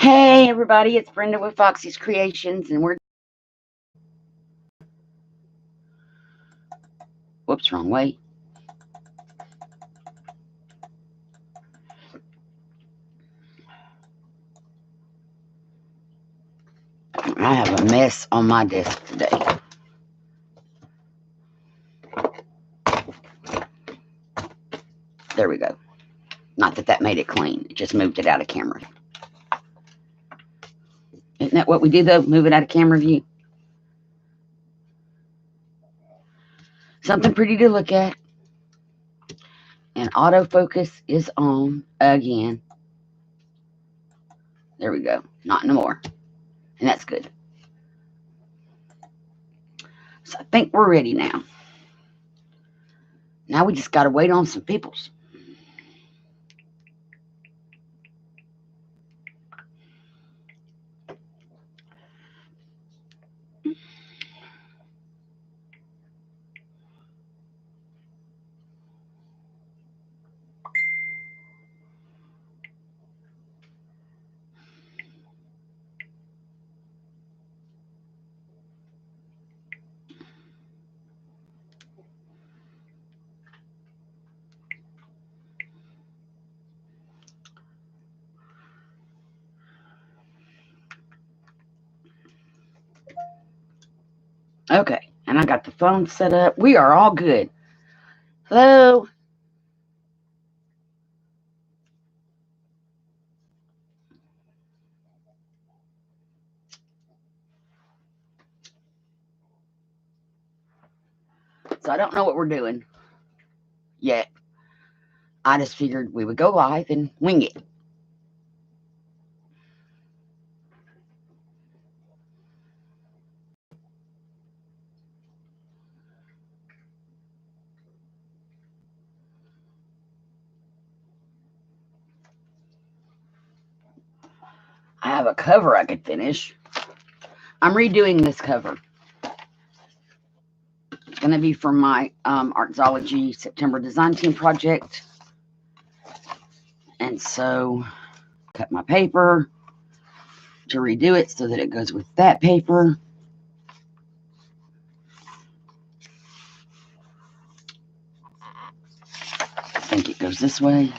Hey everybody, it's Brenda with Foxy's Creations, and whoops, wrong way. I have a mess on my desk today. There we go. Not that made it clean, it just moved it out of camera. Isn't that what we do though? Move it out of camera view. Something pretty to look at. And autofocus is on again. There we go. Not no more. And that's good. So I think we're ready now. Now we just got to wait on some peoples. Okay, and I got the phone set up. We are all good. Hello. So I don't know what we're doing yet. I just figured we would go live and wing it. I have a cover I could finish. I'm redoing this cover. It's going to be for my Artsology September Design Team project. And so, cut my paper to redo it so that it goes with that paper. I think it goes this way.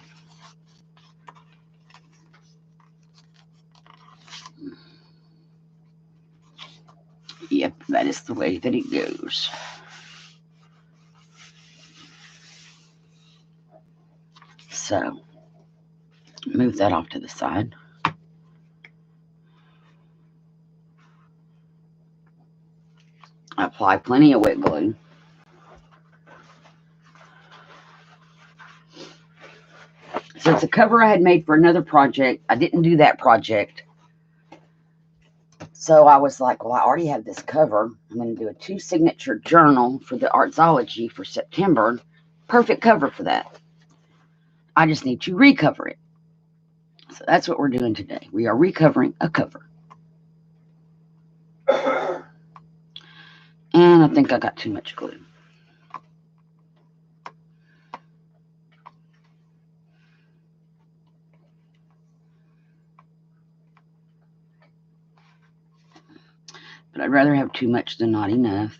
Yep, that is the way that it goes. So, move that off to the side. Apply plenty of wet glue. So it's a cover I had made for another project. I didn't do that project. So I was like, well, I already have this cover. I'm going to do a 2-signature journal for the Artsology for September. Perfect cover for that. I just need to recover it. So that's what we're doing today. We are recovering a cover. And I think I got too much glue. But I'd rather have too much than not enough.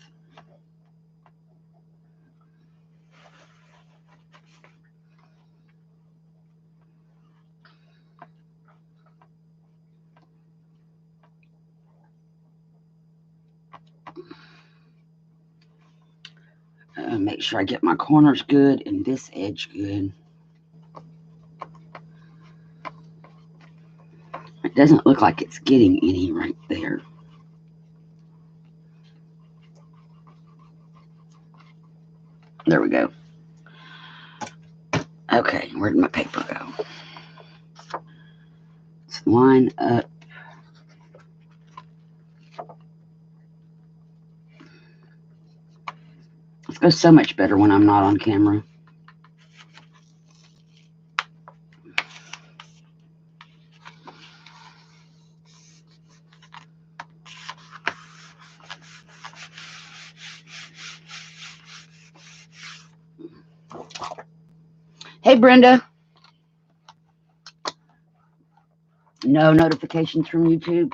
Make sure I get my corners good and this edge good. It doesn't look like it's getting any right there. There we go. Okay, where did my paper go? Let's line up. It goes so much better when I'm not on camera. Hey, Brenda. No notifications from YouTube.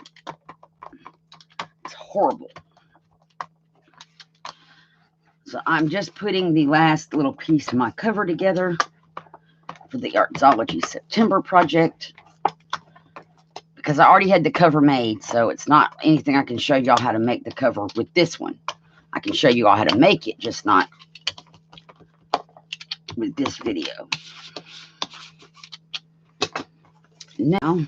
It's horrible. So I'm just putting the last little piece of my cover together for the Artsology September project, because I already had the cover made, so it's not anything I can show y'all how to make the cover with this one. I can show you all how to make it, just not with this video. Now,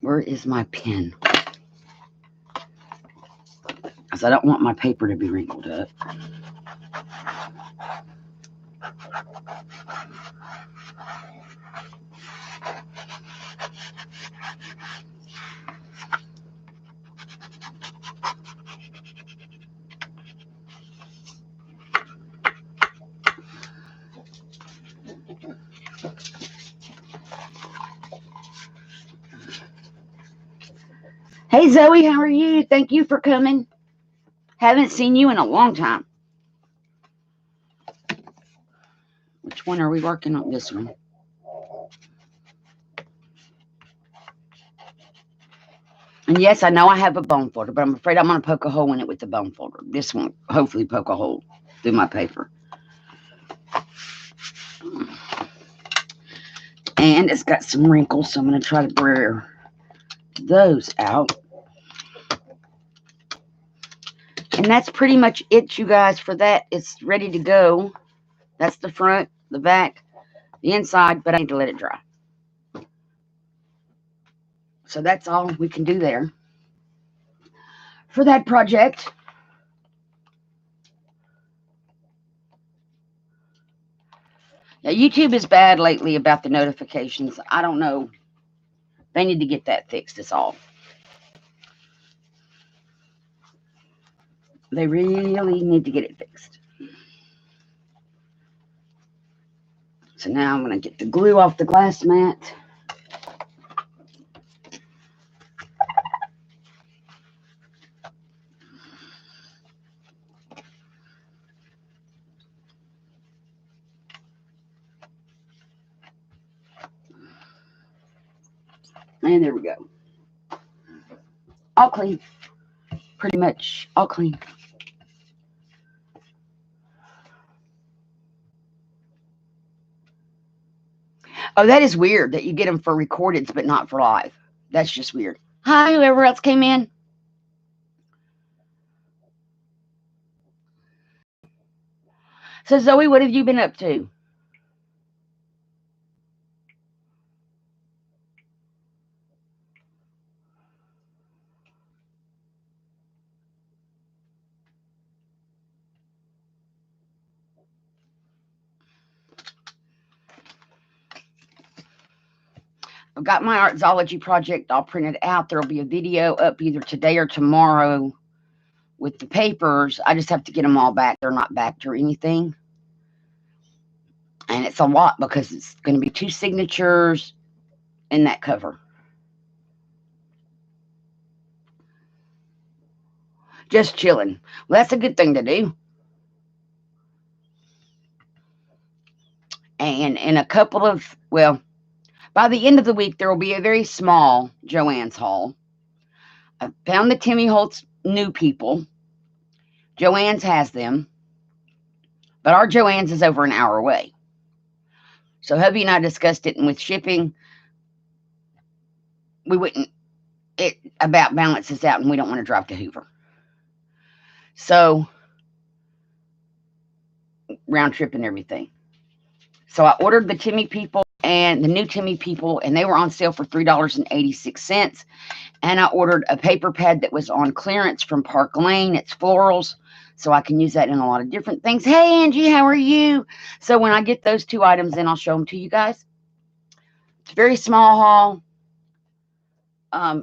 where is my pen? Because I don't want my paper to be wrinkled up. Hey Zoe, how are you? Thank you for coming. Haven't seen you in a long time. Which one are we working on? This one. And yes, I know I have a bone folder, but I'm afraid I'm going to poke a hole in it with the bone folder. This one, hopefully poke a hole through my paper. And it's got some wrinkles, so I'm going to try to blur those out. And that's pretty much it, you guys, for that. It's ready to go. That's the front, the back, the inside, but I need to let it dry. So that's all we can do there for that project. Yeah, YouTube is bad lately about the notifications. I don't know. They need to get that fixed, is all. They really need to get it fixed. So now I'm going to get the glue off the glass mat. And there we go. All clean. Pretty much all clean. Oh, that is weird that you get them for recordeds but not for live. That's just weird. Hi, whoever else came in. So, Zoe, what have you been up to? I've got my Artsology project all printed out. There'll be a video up either today or tomorrow with the papers. I just have to get them all back. They're not backed or anything. And it's a lot because it's going to be 2 signatures in that cover. Just chilling. Well, that's a good thing to do. And in a couple of, well, by the end of the week, there will be a very small Joann's haul. I found the Timmy Holtz new people. Joann's has them. But our Joann's is over an hour away. So hubby and I discussed it, and with shipping, we wouldn't, it about balances out, and we don't want to drive to Hoover. So, round trip and everything. So I ordered the Timmy people and the new Timmy people, and they were on sale for $3.86. And I ordered a paper pad that was on clearance from Park Lane. It's florals, so I can use that in a lot of different things. Hey, Angie, how are you? So when I get those 2 items in, I'll show them to you guys. It's a very small haul.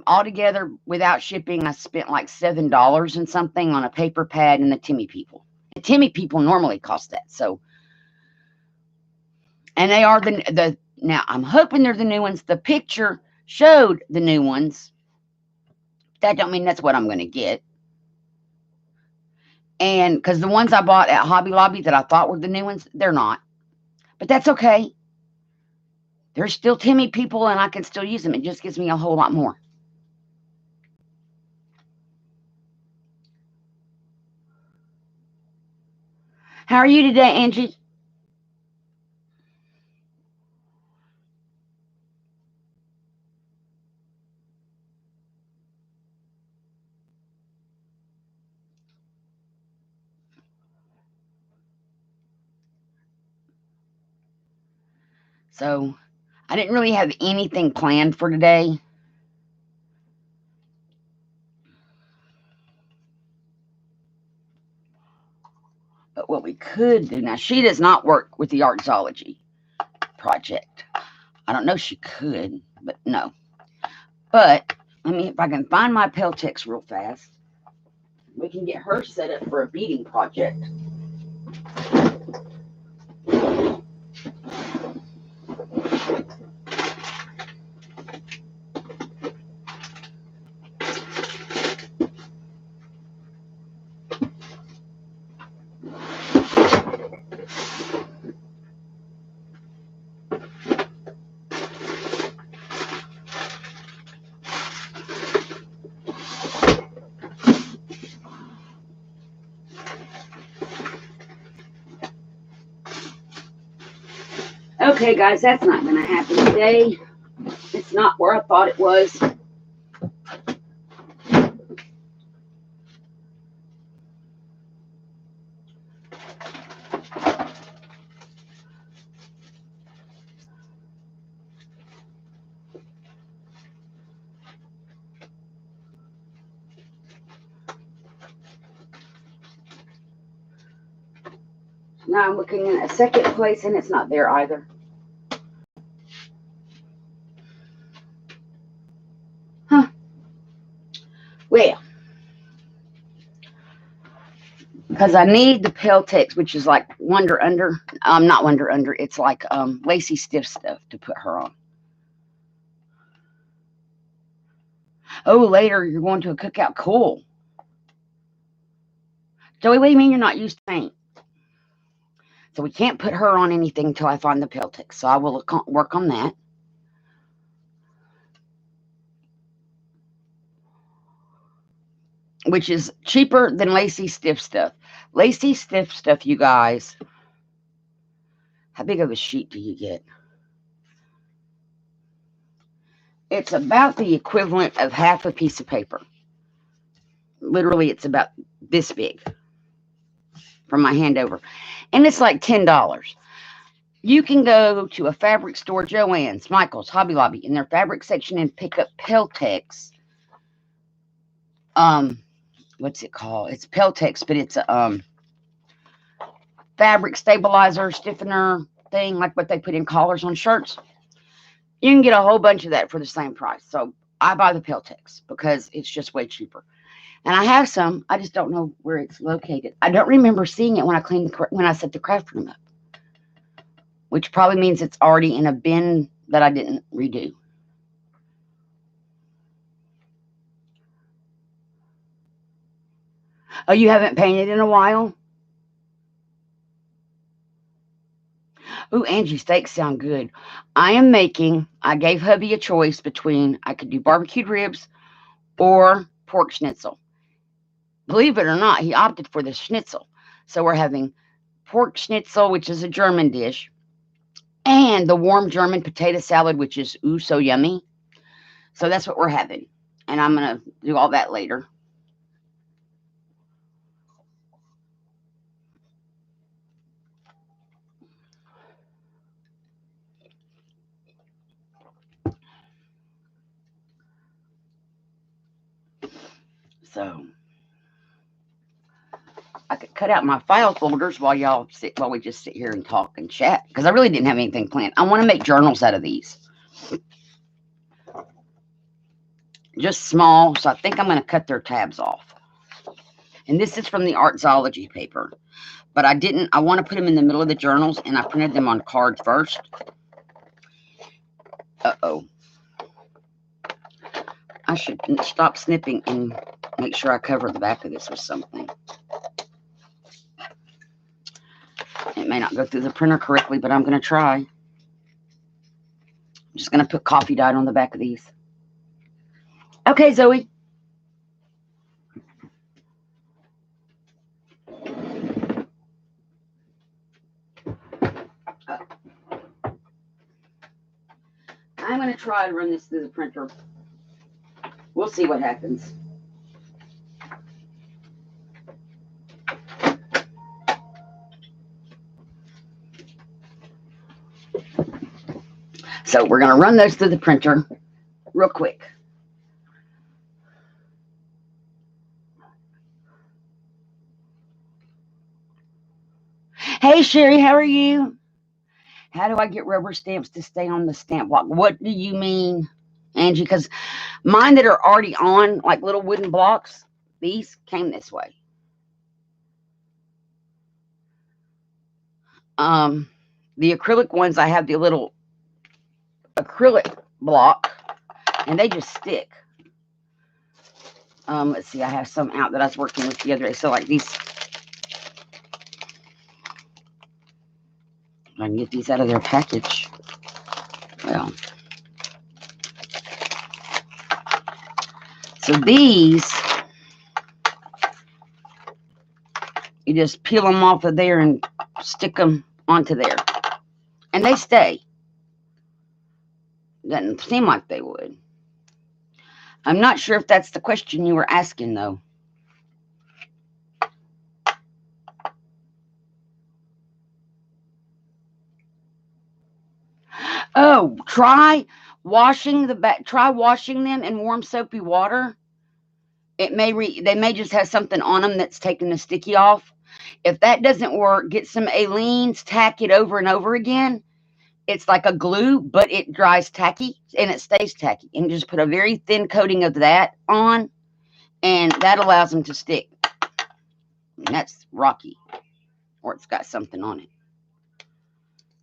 Altogether, without shipping, I spent like $7 and something on a paper pad and the Timmy people. The Timmy people normally cost that. So, and they are the now I'm hoping they're the new ones. The picture showed the new ones. That don't mean that's what I'm going to get. And because the ones I bought at Hobby Lobby that I thought were the new ones, they're not. But that's okay. There's still Timmy people and I can still use them. It just gives me a whole lot more. How are you today, Angie? So I didn't really have anything planned for today. But what we could do now, she does not work with the Artsology project. I don't know, she could, but no. But let me, if I can find my Peltex real fast, we can get her set up for a beading project. Okay, guys, that's not going to happen today. It's not where I thought it was. Now I'm looking in a second place and it's not there either. Huh. Well, because I need the Peltex, which is like Wonder Under. Not Wonder Under. It's like lacy stiff stuff to put her on. Oh, later you're going to a cookout. Cool. Joey, what do you mean you're not used to paint? So we can't put her on anything until I find the Peltex. So I will work on that. Which is cheaper than lacy stiff stuff. Lacy stiff stuff, you guys. How big of a sheet do you get? It's about the equivalent of half a piece of paper. Literally, it's about this big from my hand over. And it's like $10. You can go to a fabric store, Joann's, Michael's, Hobby Lobby, in their fabric section and pick up Peltex. What's it called? It's Peltex, but it's a fabric stabilizer, stiffener thing, like what they put in collars on shirts. You can get a whole bunch of that for the same price. So I buy the Peltex because it's just way cheaper. And I have some. I just don't know where it's located. I don't remember seeing it when I set the craft room up, which probably means it's already in a bin that I didn't redo. Oh, you haven't painted in a while? Ooh, Angie, steaks sound good. I gave hubby a choice between I could do barbecued ribs or pork schnitzel. Believe it or not, he opted for the schnitzel. So we're having pork schnitzel, which is a German dish, and the warm German potato salad, which is ooh so yummy. So that's what we're having. And I'm going to do all that later. So I could cut out my file folders while we just sit here and talk and chat, because I really didn't have anything planned. I want to make journals out of these. Just small, so I think I'm going to cut their tabs off. And this is from the Artsology paper. But I want to put them in the middle of the journals, and I printed them on cards first. Uh-oh. I should stop snipping and make sure I cover the back of this with something. It may not go through the printer correctly, but I'm going to try. I'm just going to put coffee dye on the back of these. Okay, Zoe. I'm going to try to run this through the printer. We'll see what happens. So we're going to run those through the printer real quick. Hey, Sherry, how are you? How do I get rubber stamps to stay on the stamp block? What do you mean, Angie? Because mine that are already on, like little wooden blocks, these came this way. The acrylic ones, I have the little acrylic block, and they just stick. Let's see, I have some out that I was working with the other day. So like these, I can get these out of their package. Well, so these, you just peel them off of there and stick them onto there, and they stay. Doesn't seem like they would. I'm not sure if that's the question you were asking, though. Oh, try washing the back. Try washing them in warm soapy water. It may they may just have something on them that's taking the sticky off. If that doesn't work, get some Aleene's, tack it over and over again. It's like a glue, but it dries tacky and it stays tacky. And just put a very thin coating of that on, and that allows them to stick. And that's Rocky, or it's got something on it.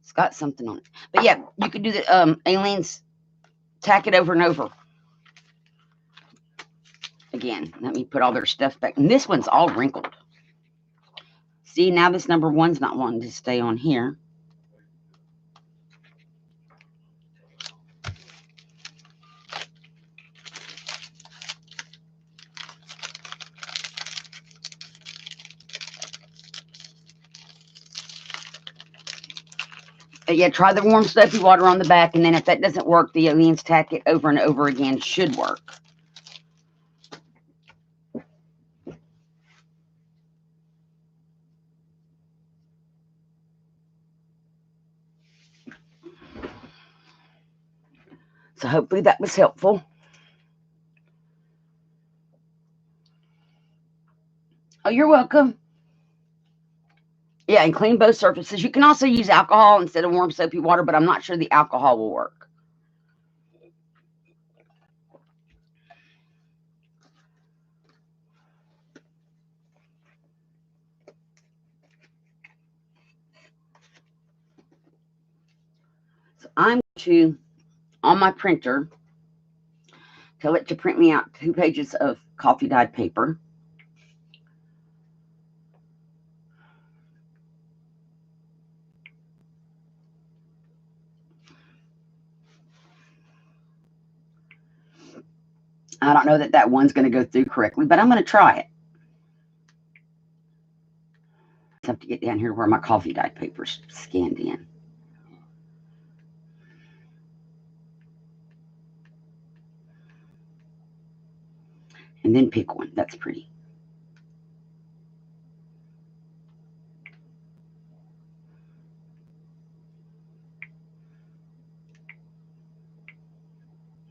It's got something on it. But yeah, you could do the Aleene's, tack it over and over. Again, let me put all their stuff back. And this one's all wrinkled. See, now this number 1's not wanting to stay on here. But yeah, try the warm soapy water on the back, and then if that doesn't work, the Aleene's, tack it over and over again should work. So hopefully that was helpful. Oh, you're welcome. Yeah, and clean both surfaces. You can also use alcohol instead of warm soapy water, but I'm not sure the alcohol will work. So I'm going to, on my printer, tell it to print me out 2 pages of coffee dyed paper. I don't know that that one's going to go through correctly, but I'm going to try it. I have to get down here where my coffee dyed paper's scanned in. And then pick one. That's pretty.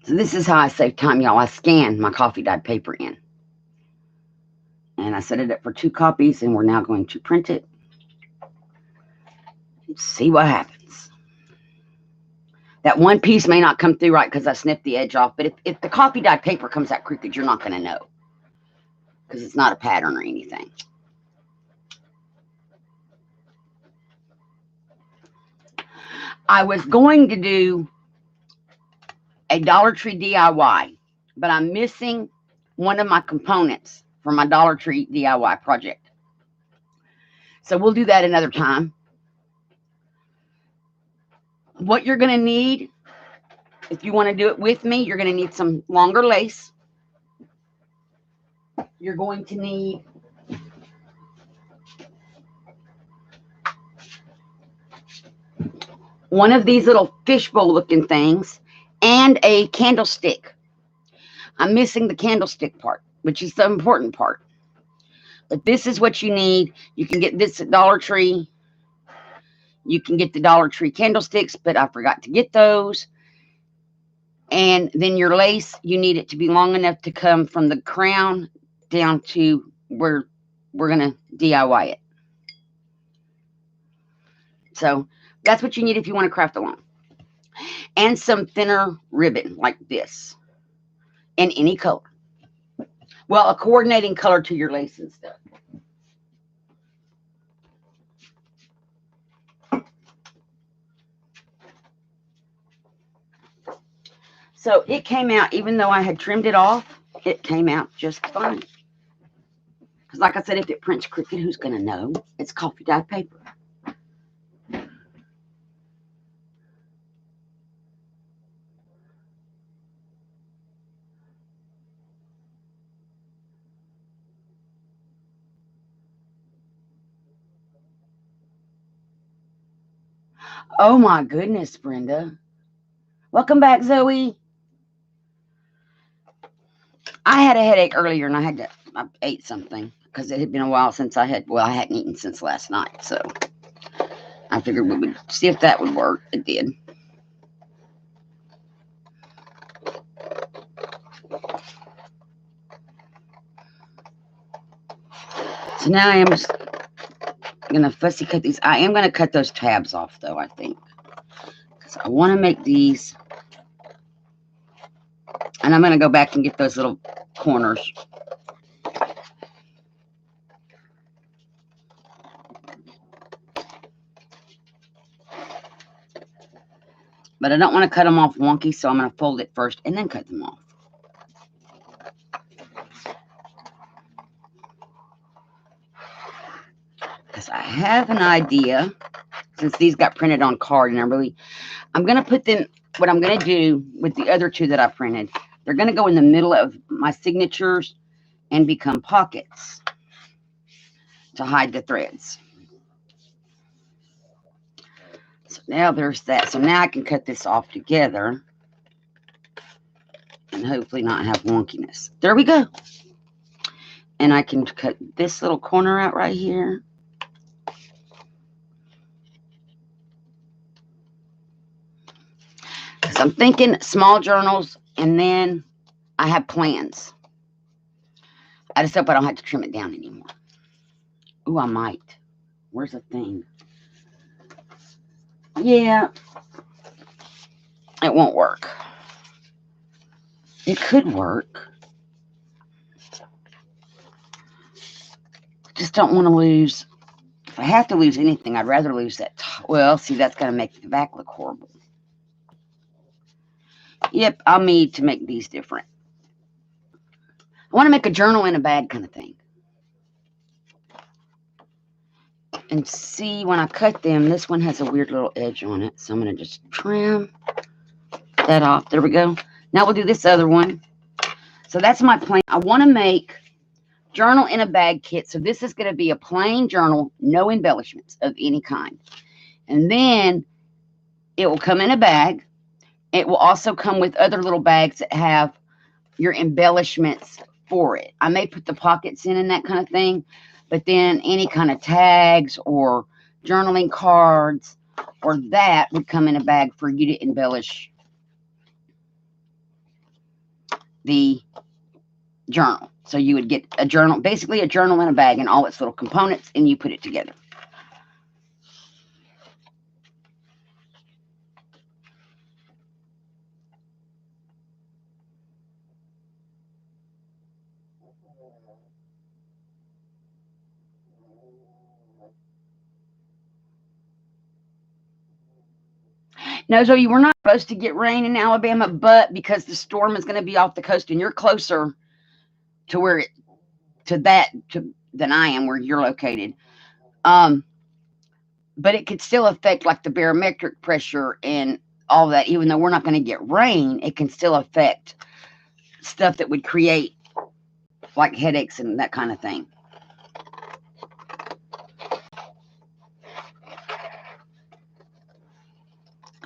So this is how I save time, y'all. I scan my coffee dyed paper in. And I set it up for 2 copies, and we're now going to print it. See what happens. That one piece may not come through right because I snipped the edge off, but if the coffee dyed paper comes out crooked, you're not going to know because it's not a pattern or anything. I was going to do a Dollar Tree DIY, but I'm missing one of my components for my Dollar Tree DIY project. So we'll do that another time. What you're going to need If you want to do it with me, you're going to need some longer lace. You're going to need one of these little fishbowl looking things and a candlestick. I'm missing the candlestick part, which is the important part. But this is what you need. You can get this at Dollar Tree. You can get the Dollar Tree candlesticks, but I forgot to get those. And then your lace, you need it to be long enough to come from the crown down to where we're going to DIY it. So that's what you need if you want to craft along. And some thinner ribbon like this in any color. Well, a coordinating color to your lace and stuff. So it came out, even though I had trimmed it off, it came out just fine. Because like I said, if it prints crooked, who's going to know? It's coffee dyed paper. Oh my goodness, Brenda. Welcome back, Zoe. I had a headache earlier and I ate something because it had been a while since I hadn't eaten since last night. So I figured we would see if that would work. It did. So now I am just going to fussy cut these. I am going to cut those tabs off though, I think. Because I want to make these. And I'm going to go back and get those little corners. But I don't want to cut them off wonky, so I'm going to fold it first and then cut them off. Because I have an idea, since these got printed on card, and I'm going to put them, what I'm going to do with the other two that I printed, they're going to go in the middle of my signatures and become pockets to hide the threads. So now there's that. So now I can cut this off together and hopefully not have wonkiness. There we go. And I can cut this little corner out right here. Because I'm thinking small journals, and then I have plans. I just hope I don't have to trim it down anymore. Ooh, I might. Where's the thing? Yeah. It won't work. It could work. Just don't want to lose. If I have to lose anything, I'd rather lose that. Well, see, that's going to make the back look horrible. Yep, I'll need to make these different. I want to make a journal in a bag kind of thing. And see, when I cut them, this one has a weird little edge on it. So I'm going to just trim that off. There we go. Now we'll do this other one. So that's my plan. I want to make journal in a bag kit. So this is going to be a plain journal, no embellishments of any kind. And then it will come in a bag. It will also come with other little bags that have your embellishments for it. I may put the pockets in and that kind of thing, but then any kind of tags or journaling cards or that would come in a bag for you to embellish the journal. So you would get a journal, basically a journal in a bag and all its little components, and you put it together. No, Zoe, we're not supposed to get rain in Alabama, but because the storm is going to be off the coast and you're closer to where than I am, where you're located. But it could still affect like the barometric pressure and all that, even though we're not going to get rain, it can still affect stuff that would create like headaches and that kind of thing.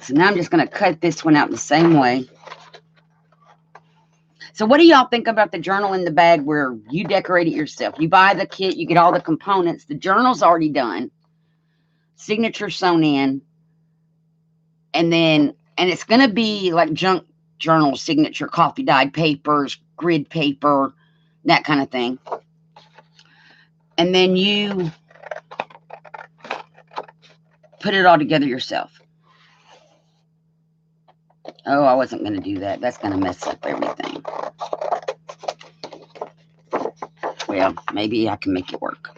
So now I'm just going to cut this one out the same way. So what do y'all think about the journal in the bag where you decorate it yourself? You buy the kit, you get all the components. The journal's already done. Signature sewn in. And it's going to be like junk journal signature, coffee dyed papers, grid paper, that kind of thing. And then you put it all together yourself. Oh, I wasn't going to do that. That's going to mess up everything. Well, maybe I can make it work.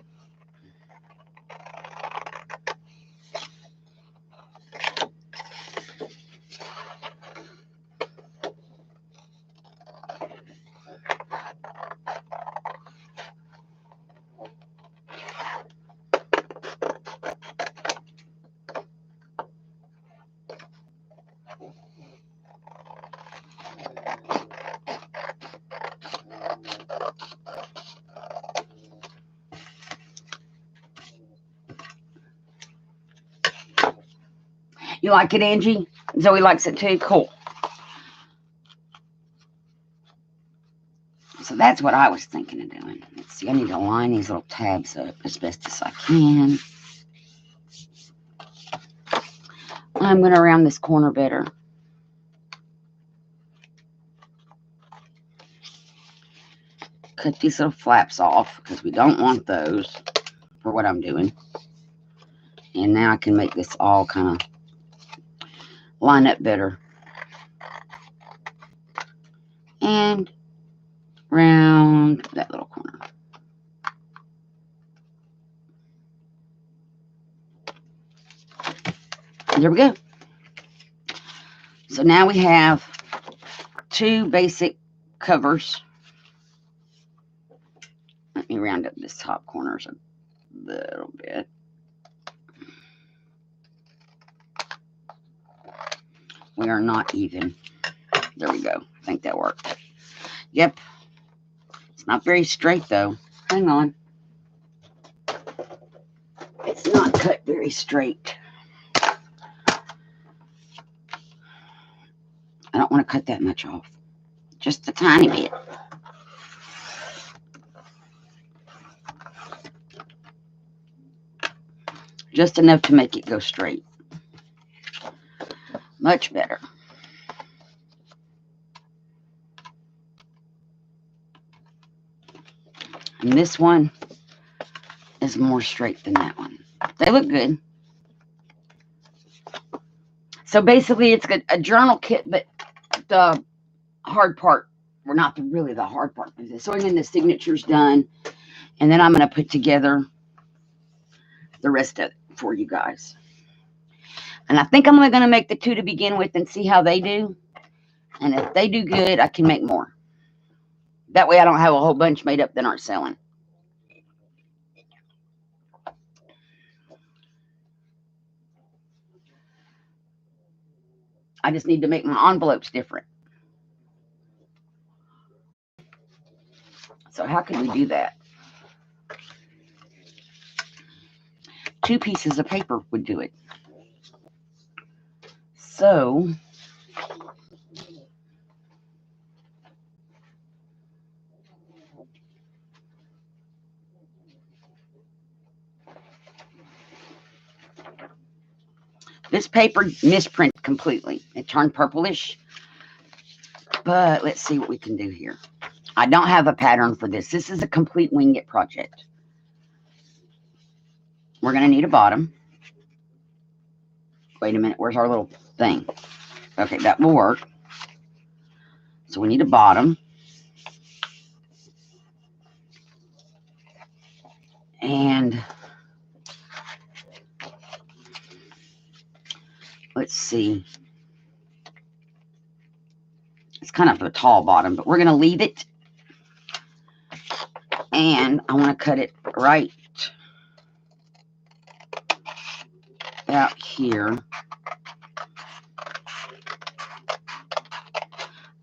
You like it, Angie? Zoe likes it too? Cool. So that's what I was thinking of doing. Let's see, I need to line these little tabs up as best as I can. I'm going to round this corner better. Cut these little flaps off because we don't want those for what I'm doing. And now I can make this all kind of line up better. And round that little corner. There we go. So now we have two basic covers. Let me round up this top corners a little bit. We are not even. There we go. I think that worked. Yep. It's not very straight though. Hang on. It's not cut very straight. I don't want to cut that much off. Just a tiny bit. Just enough to make it go straight. Much better. And this one is more straight than that one. They look good. So basically it's a journal kit, but the hard part, or not really the hard part, the sewing in the signature's done. And then I'm going to put together the rest of it for you guys. And I think I'm only going to make the two to begin with and see how they do. And if they do good, I can make more. That way I don't have a whole bunch made up that aren't selling. I just need to make my envelopes different. So how can we do that? 2 pieces of paper would do it. So this paper misprint completely. It turned purplish. But let's see what we can do here. I don't have a pattern for this. This is a complete wing it project. We're going to need a bottom. Wait a minute. Where's our little thing? Okay, that will work. So we need a bottom. And let's see. It's kind of a tall bottom, but we're going to leave it. And I want to cut it right out here.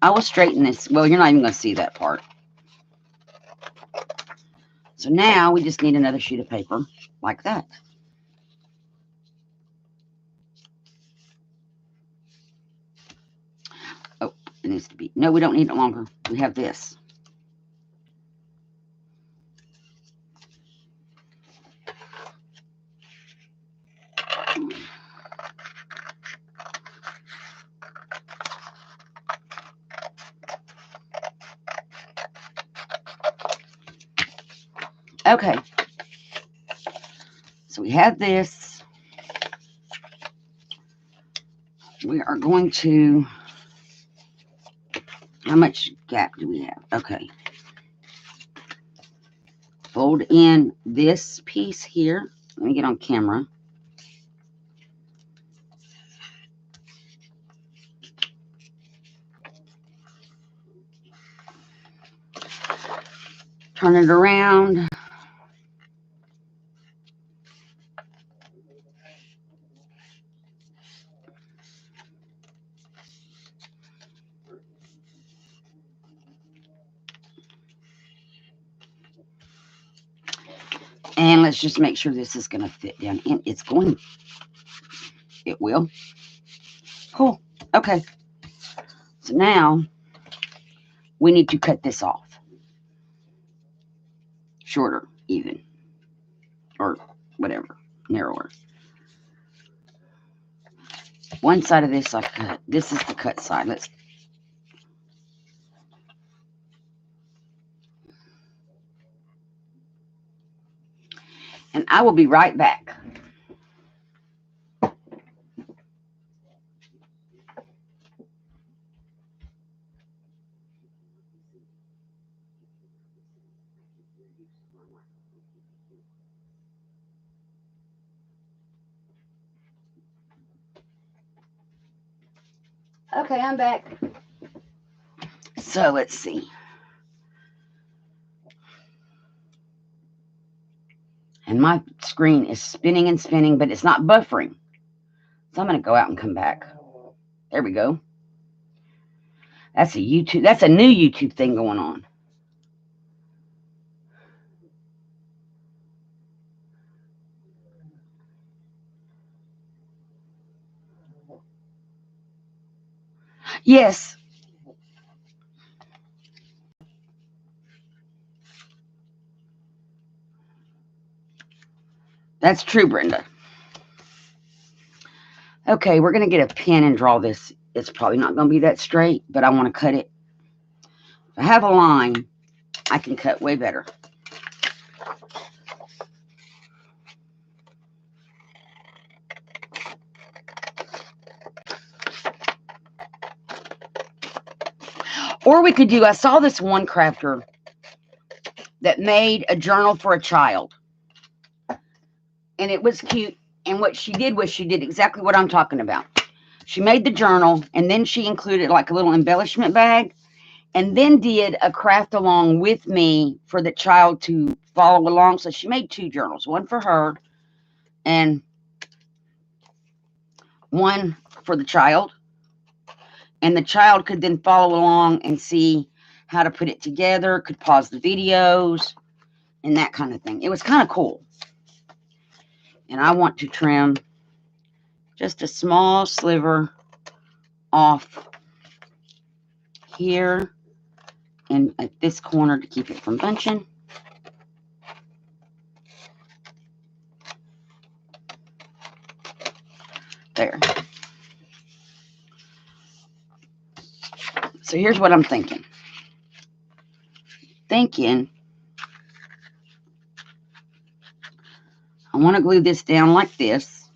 I will straighten this. Well, you're not even going to see that part. So now we just need another sheet of paper like that. Oh, it needs to be. No, we don't need it longer. We have this. Okay. So we have this. We are going to, how much gap do we have? Okay. Fold in this piece here. Let me get on camera. Turn it around. And let's just make sure this is going to fit down. And it's going. It will. Cool. Okay. So now we need to cut this off. Shorter, even. Or whatever. Narrower. One side of this I cut. This is the cut side. Let's. And I will be right back. Okay, I'm back. So let's see. And my screen is spinning and spinning, but it's not buffering. So I'm going to go out and come back. There we go. That's a YouTube. That's a new YouTube thing going on. Yes. That's true, Brenda. Okay, we're going to get a pen and draw this. It's probably not going to be that straight, but I want to cut it. If I have a line, I can cut way better. Or we could do, I saw this one crafter that made a journal for a child. And it was cute. And what she did was she did exactly what I'm talking about. She made the journal, and then she included like a little embellishment bag, and then did a craft along with me for the child to follow along. So she made two journals, one for her and one for the child. And the child could then follow along and see how to put it together, could pause the videos, and that kind of thing. It was kind of cool. And I want to trim just a small sliver off here and at this corner to keep it from bunching. There. So here's what I'm thinking. I want to glue this down like this.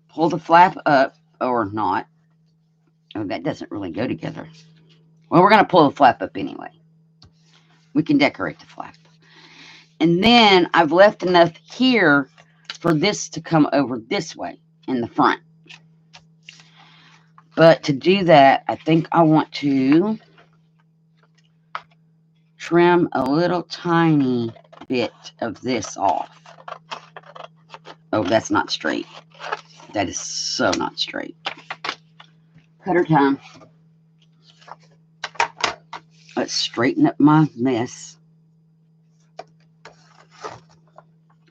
Pull the flap up, or not. Oh, that doesn't really go together. Well, we're going to pull the flap up anyway. We can decorate the flap. And then I've left enough here for this to come over this way in the front. But to do that, I think I want to trim a little tiny bit of this off. Oh, that's not straight. That is so not straight. cutter time. Let's straighten up my mess.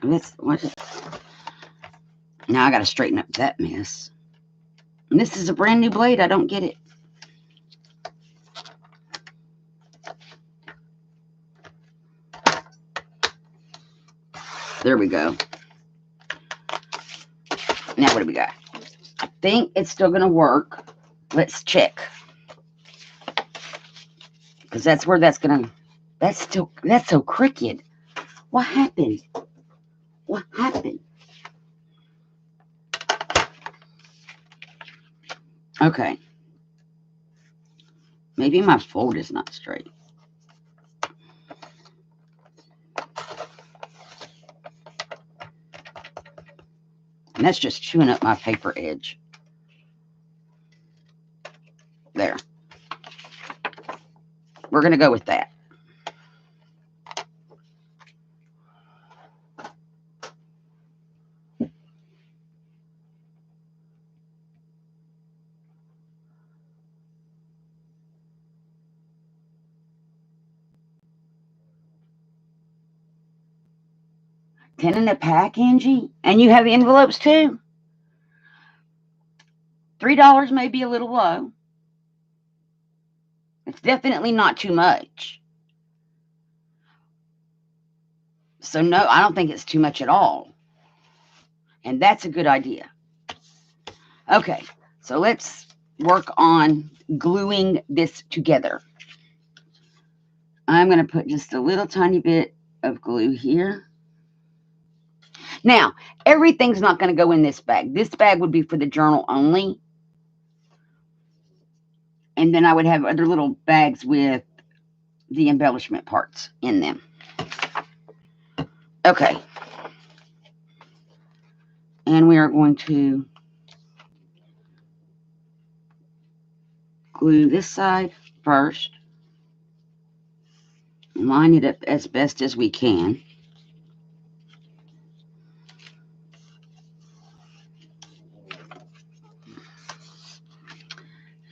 Now I got to straighten up that mess. And this is a brand new blade. I don't get it. There we go. Now what do we got? I think it's still going to work. Let's check. Because that's where that's going to... That's so crooked. What happened? What happened? Okay. Maybe my fold is not straight. And that's just chewing up my paper edge. There. We're going to go with that. $10 in a pack, Angie? And you have envelopes too? $3 may be a little low. It's definitely not too much. So no, I don't think it's too much at all. And that's a good idea. Okay, so let's work on gluing this together. I'm going to put just a little tiny bit of glue here. Now, everything's not going to go in this bag. This bag would be for the journal only. And then I would have other little bags with the embellishment parts in them. Okay. And we are going to glue this side first. Line it up as best as we can.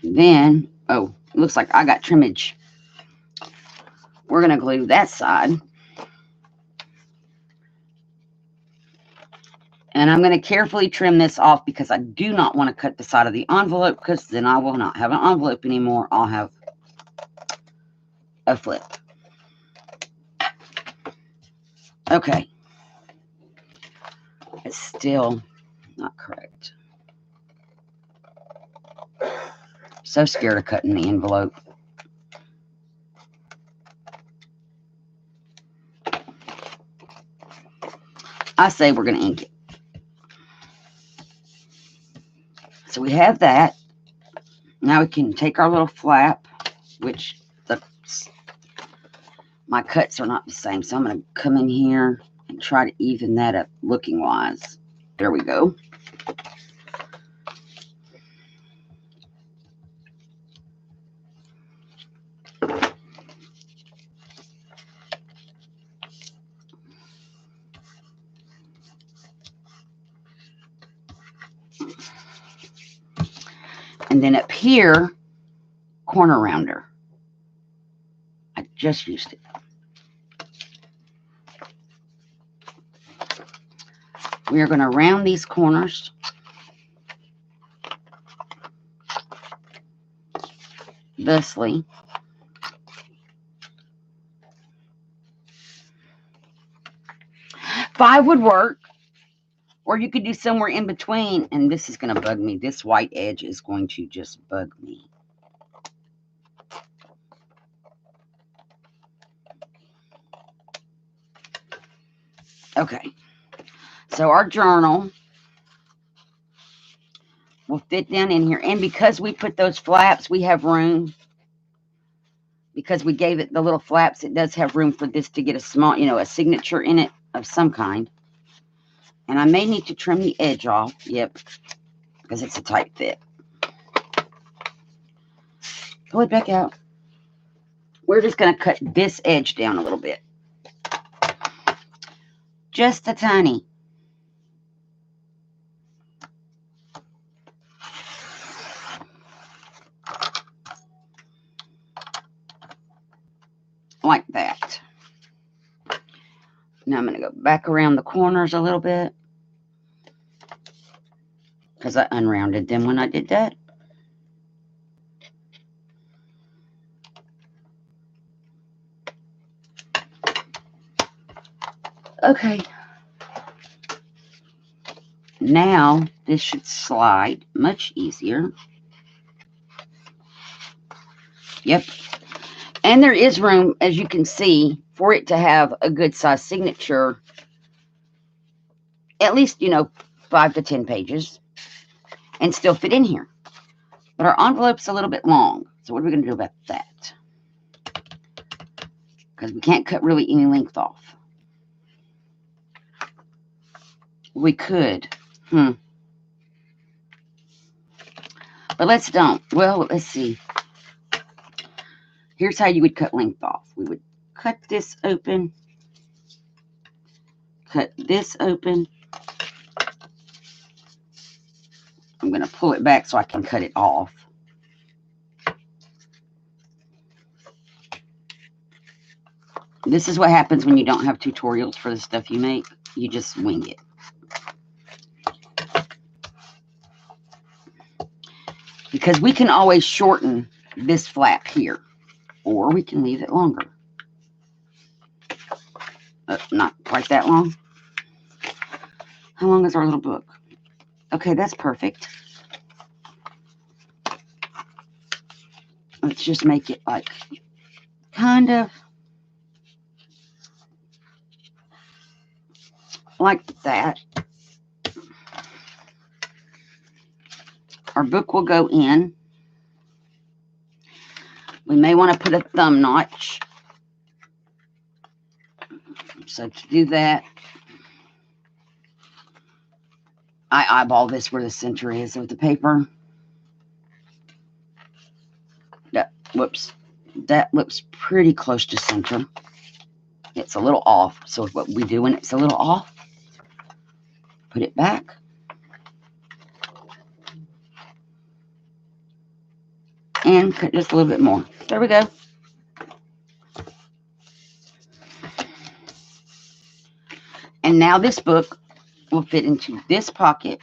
Then, oh, looks like I got trimmage. We're going to glue that side. And I'm going to carefully trim this off because I do not want to cut the side of the envelope, because then I will not have an envelope anymore. I'll have a flip. Okay. It's still not correct. So scared of cutting the envelope. I say we're going to ink it. So we have that. Now we can take our little flap, which my cuts are not the same. So I'm going to come in here and try to even that up looking wise. There we go. And then up here, corner rounder. I just used it. We are going to round these corners. Thusly. 5 would work. Or you could do somewhere in between. And this is going to bug me. This white edge is going to just bug me. Okay. So our journal will fit down in here. And because we put those flaps, we have room. Because we gave it the little flaps, it does have room for this to get a small, a signature in it of some kind. And I may need to trim the edge off. Yep. Because it's a tight fit. Pull it back out. We're just going to cut this edge down a little bit. Just a tiny. like that. Now I'm going to go back around the corners a little bit because I unrounded them when I did that. Okay. Now this should slide much easier. Yep. And there is room, as you can see, for it to have a good size signature. At least, 5 to 10 pages. And still fit in here. But our envelope's a little bit long. So what are we going to do about that? Because we can't cut really any length off. We could. But let's don't. Well, let's see. Here's how you would cut length off. We would cut this open. Cut this open. I'm going to pull it back so I can cut it off. This is what happens when you don't have tutorials for the stuff you make. You just wing it. Because we can always shorten this flap here. Or we can leave it longer. Not quite that long. How long is our little book? Okay, that's perfect. Let's just make it like kind of like that. Our book will go in. We may want to put a thumb notch. So to do that, I eyeball this where the center is of the paper. Whoops. That looks pretty close to center. It's a little off. So what we do when it's a little off, put it back. And cut just a little bit more. There we go. And now this book will fit into this pocket.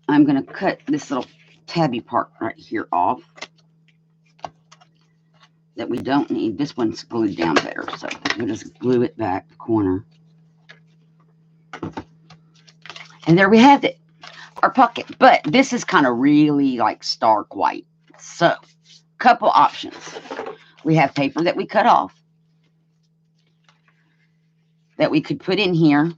I'm going to cut this little tabby part right here off that we don't need. This one's glued down better, so we'll just glue it back the corner. And there we have it, our pocket. But this is kind of really like stark white. So, couple options. We have paper that we cut off that we could put in here.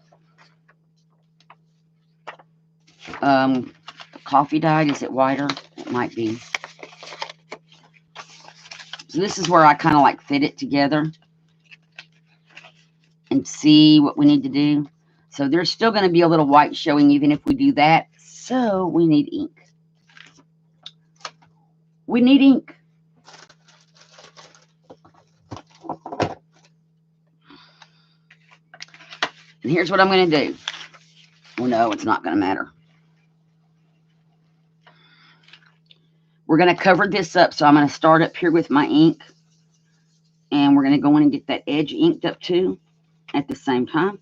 Coffee dyed, is it whiter? It might be. So this is where I kind of like fit it together and see what we need to do. So there's still going to be a little white showing even if we do that. So we need ink. We need ink. And here's what I'm going to do. Well, no, it's not going to matter. We're going to cover this up. So I'm going to start up here with my ink. And we're going to go in and get that edge inked up too at the same time.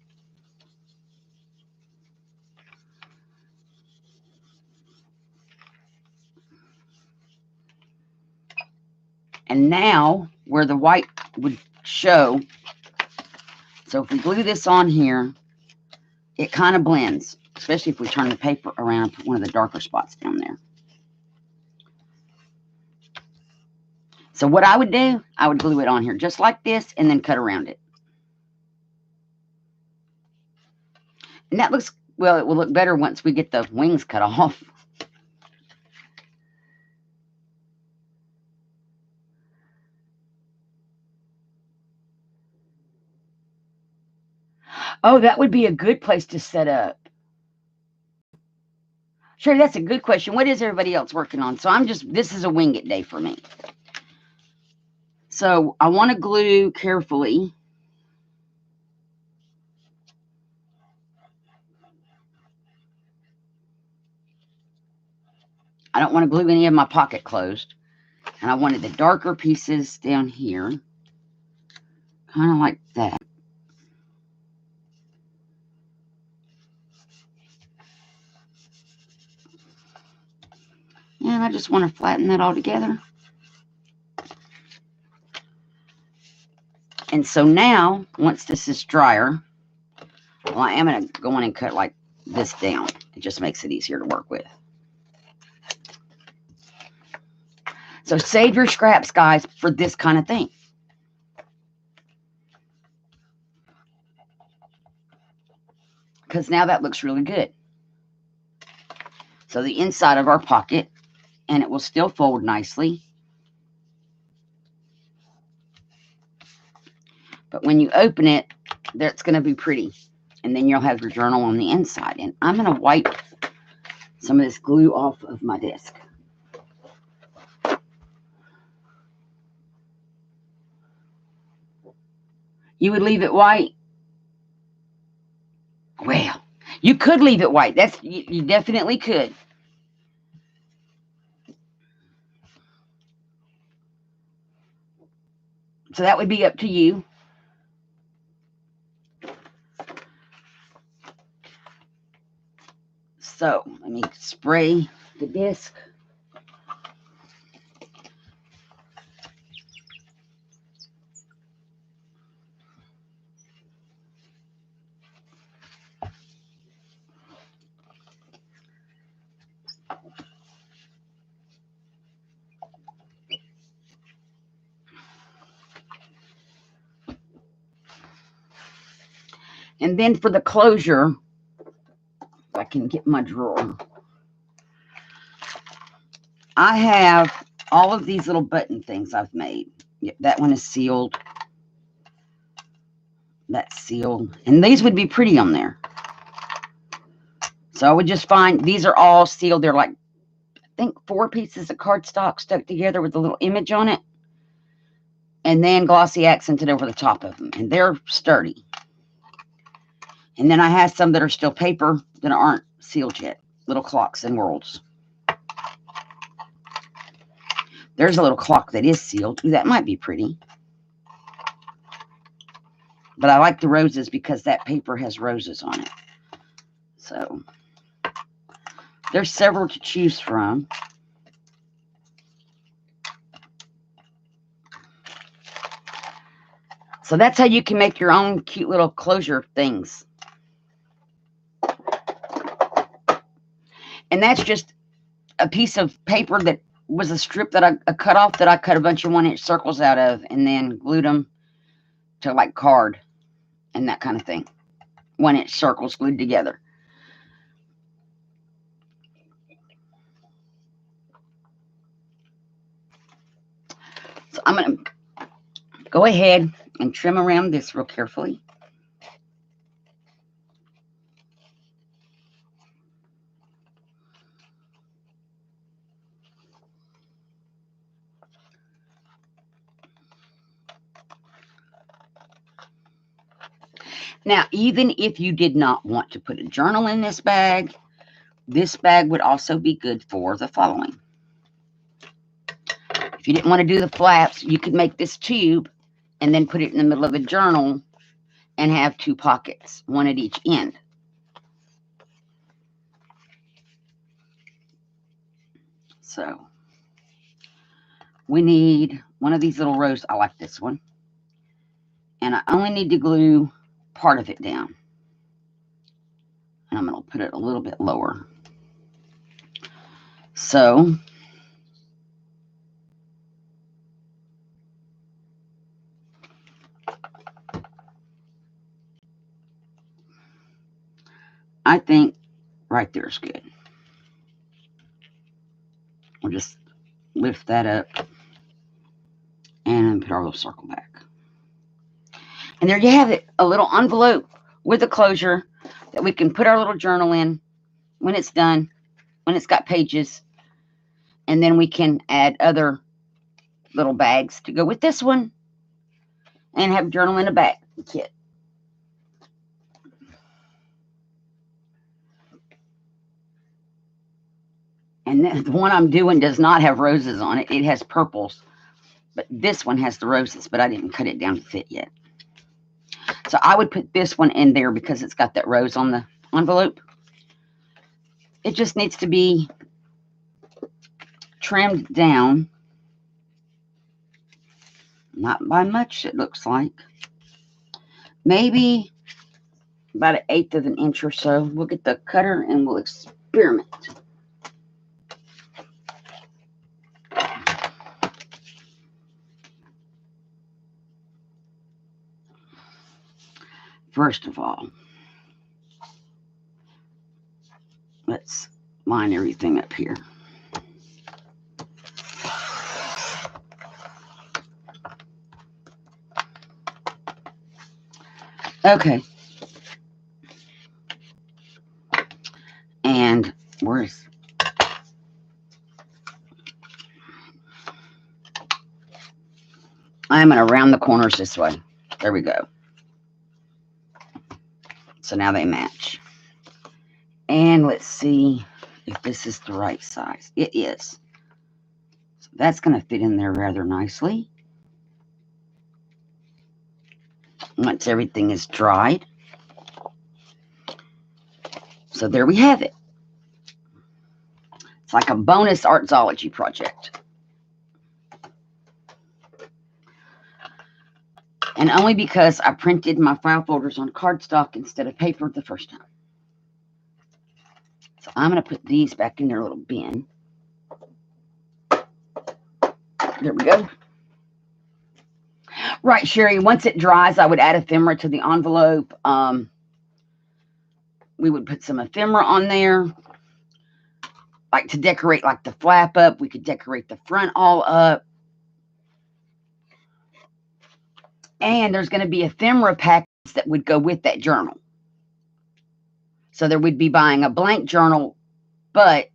And now where the white would show, so if we glue this on here, it kind of blends, especially if we turn the paper around and put one of the darker spots down there. So what I would do, I would glue it on here just like this and then cut around it. And that looks, well, it will look better once we get the wings cut off. Oh, that would be a good place to set up. Sure, that's a good question. What is everybody else working on? So this is a wing it day for me. So I want to glue carefully. I don't want to glue any of my pocket closed. And I wanted the darker pieces down here, kind of like that. And I just want to flatten that all together. And so now, once this is drier, well, I am going to go in and cut like this down. It just makes it easier to work with. So save your scraps, guys, for this kind of thing. Because now that looks really good. So the inside of our pocket, and it will still fold nicely. But when you open it, it's going to be pretty. And then you'll have your journal on the inside. And I'm going to wipe some of this glue off of my desk. You would leave it white? Well, you could leave it white. You definitely could. So that would be up to you. So let me spray the disc. And then for the closure, if I can get my drawer, I have all of these little button things I've made. That one is sealed. That's sealed. And these would be pretty on there. So I would just find, these are all sealed. They're like, I think 4 pieces of cardstock stuck together with a little image on it. And then glossy accented over the top of them. And they're sturdy. And then I have some that are still paper that aren't sealed yet. Little clocks and worlds. There's a little clock that is sealed. Ooh, that might be pretty. But I like the roses because that paper has roses on it. So there's several to choose from. So that's how you can make your own cute little closure things. And that's just a piece of paper that was a strip that I cut off, that I cut a bunch of 1-inch circles out of and then glued them to like card and that kind of thing. 1-inch circles glued together. So I'm going to go ahead and trim around this real carefully. Now, even if you did not want to put a journal in this bag would also be good for the following. If you didn't want to do the flaps, you could make this tube and then put it in the middle of the journal and have 2 pockets, 1 at each end. So we need one of these little rows. I like this one. And I only need to glue part of it down. And I'm going to put it a little bit lower. So I think right there is good. We'll just lift that up and put our little circle back. And there you have it, a little envelope with a closure that we can put our little journal in when it's done, when it's got pages. And then we can add other little bags to go with this one and have a journal in a bag kit. And the one I'm doing does not have roses on it. It has purples. But this one has the roses, but I didn't cut it down to fit yet. So I would put this one in there because it's got that rose on the envelope. It just needs to be trimmed down. Not by much, it looks like. Maybe about 1/8 of an inch or so. We'll get the cutter and we'll experiment. First of all, let's line everything up here. Okay. And where's... I'm going to round the corners this way. There we go. So now they match. And let's see if this is the right size. It is. So that's going to fit in there rather nicely. Once everything is dried. So there we have it. It's like a bonus artsology project. And only because I printed my file folders on cardstock instead of paper the first time. So I'm going to put these back in their little bin. There we go. Right, Sherry, once it dries, I would add ephemera to the envelope. We would put some ephemera on there. Like to decorate like the flap up. We could decorate the front all up. And there's going to be ephemera packets that would go with that journal. So there would be buying a blank journal, but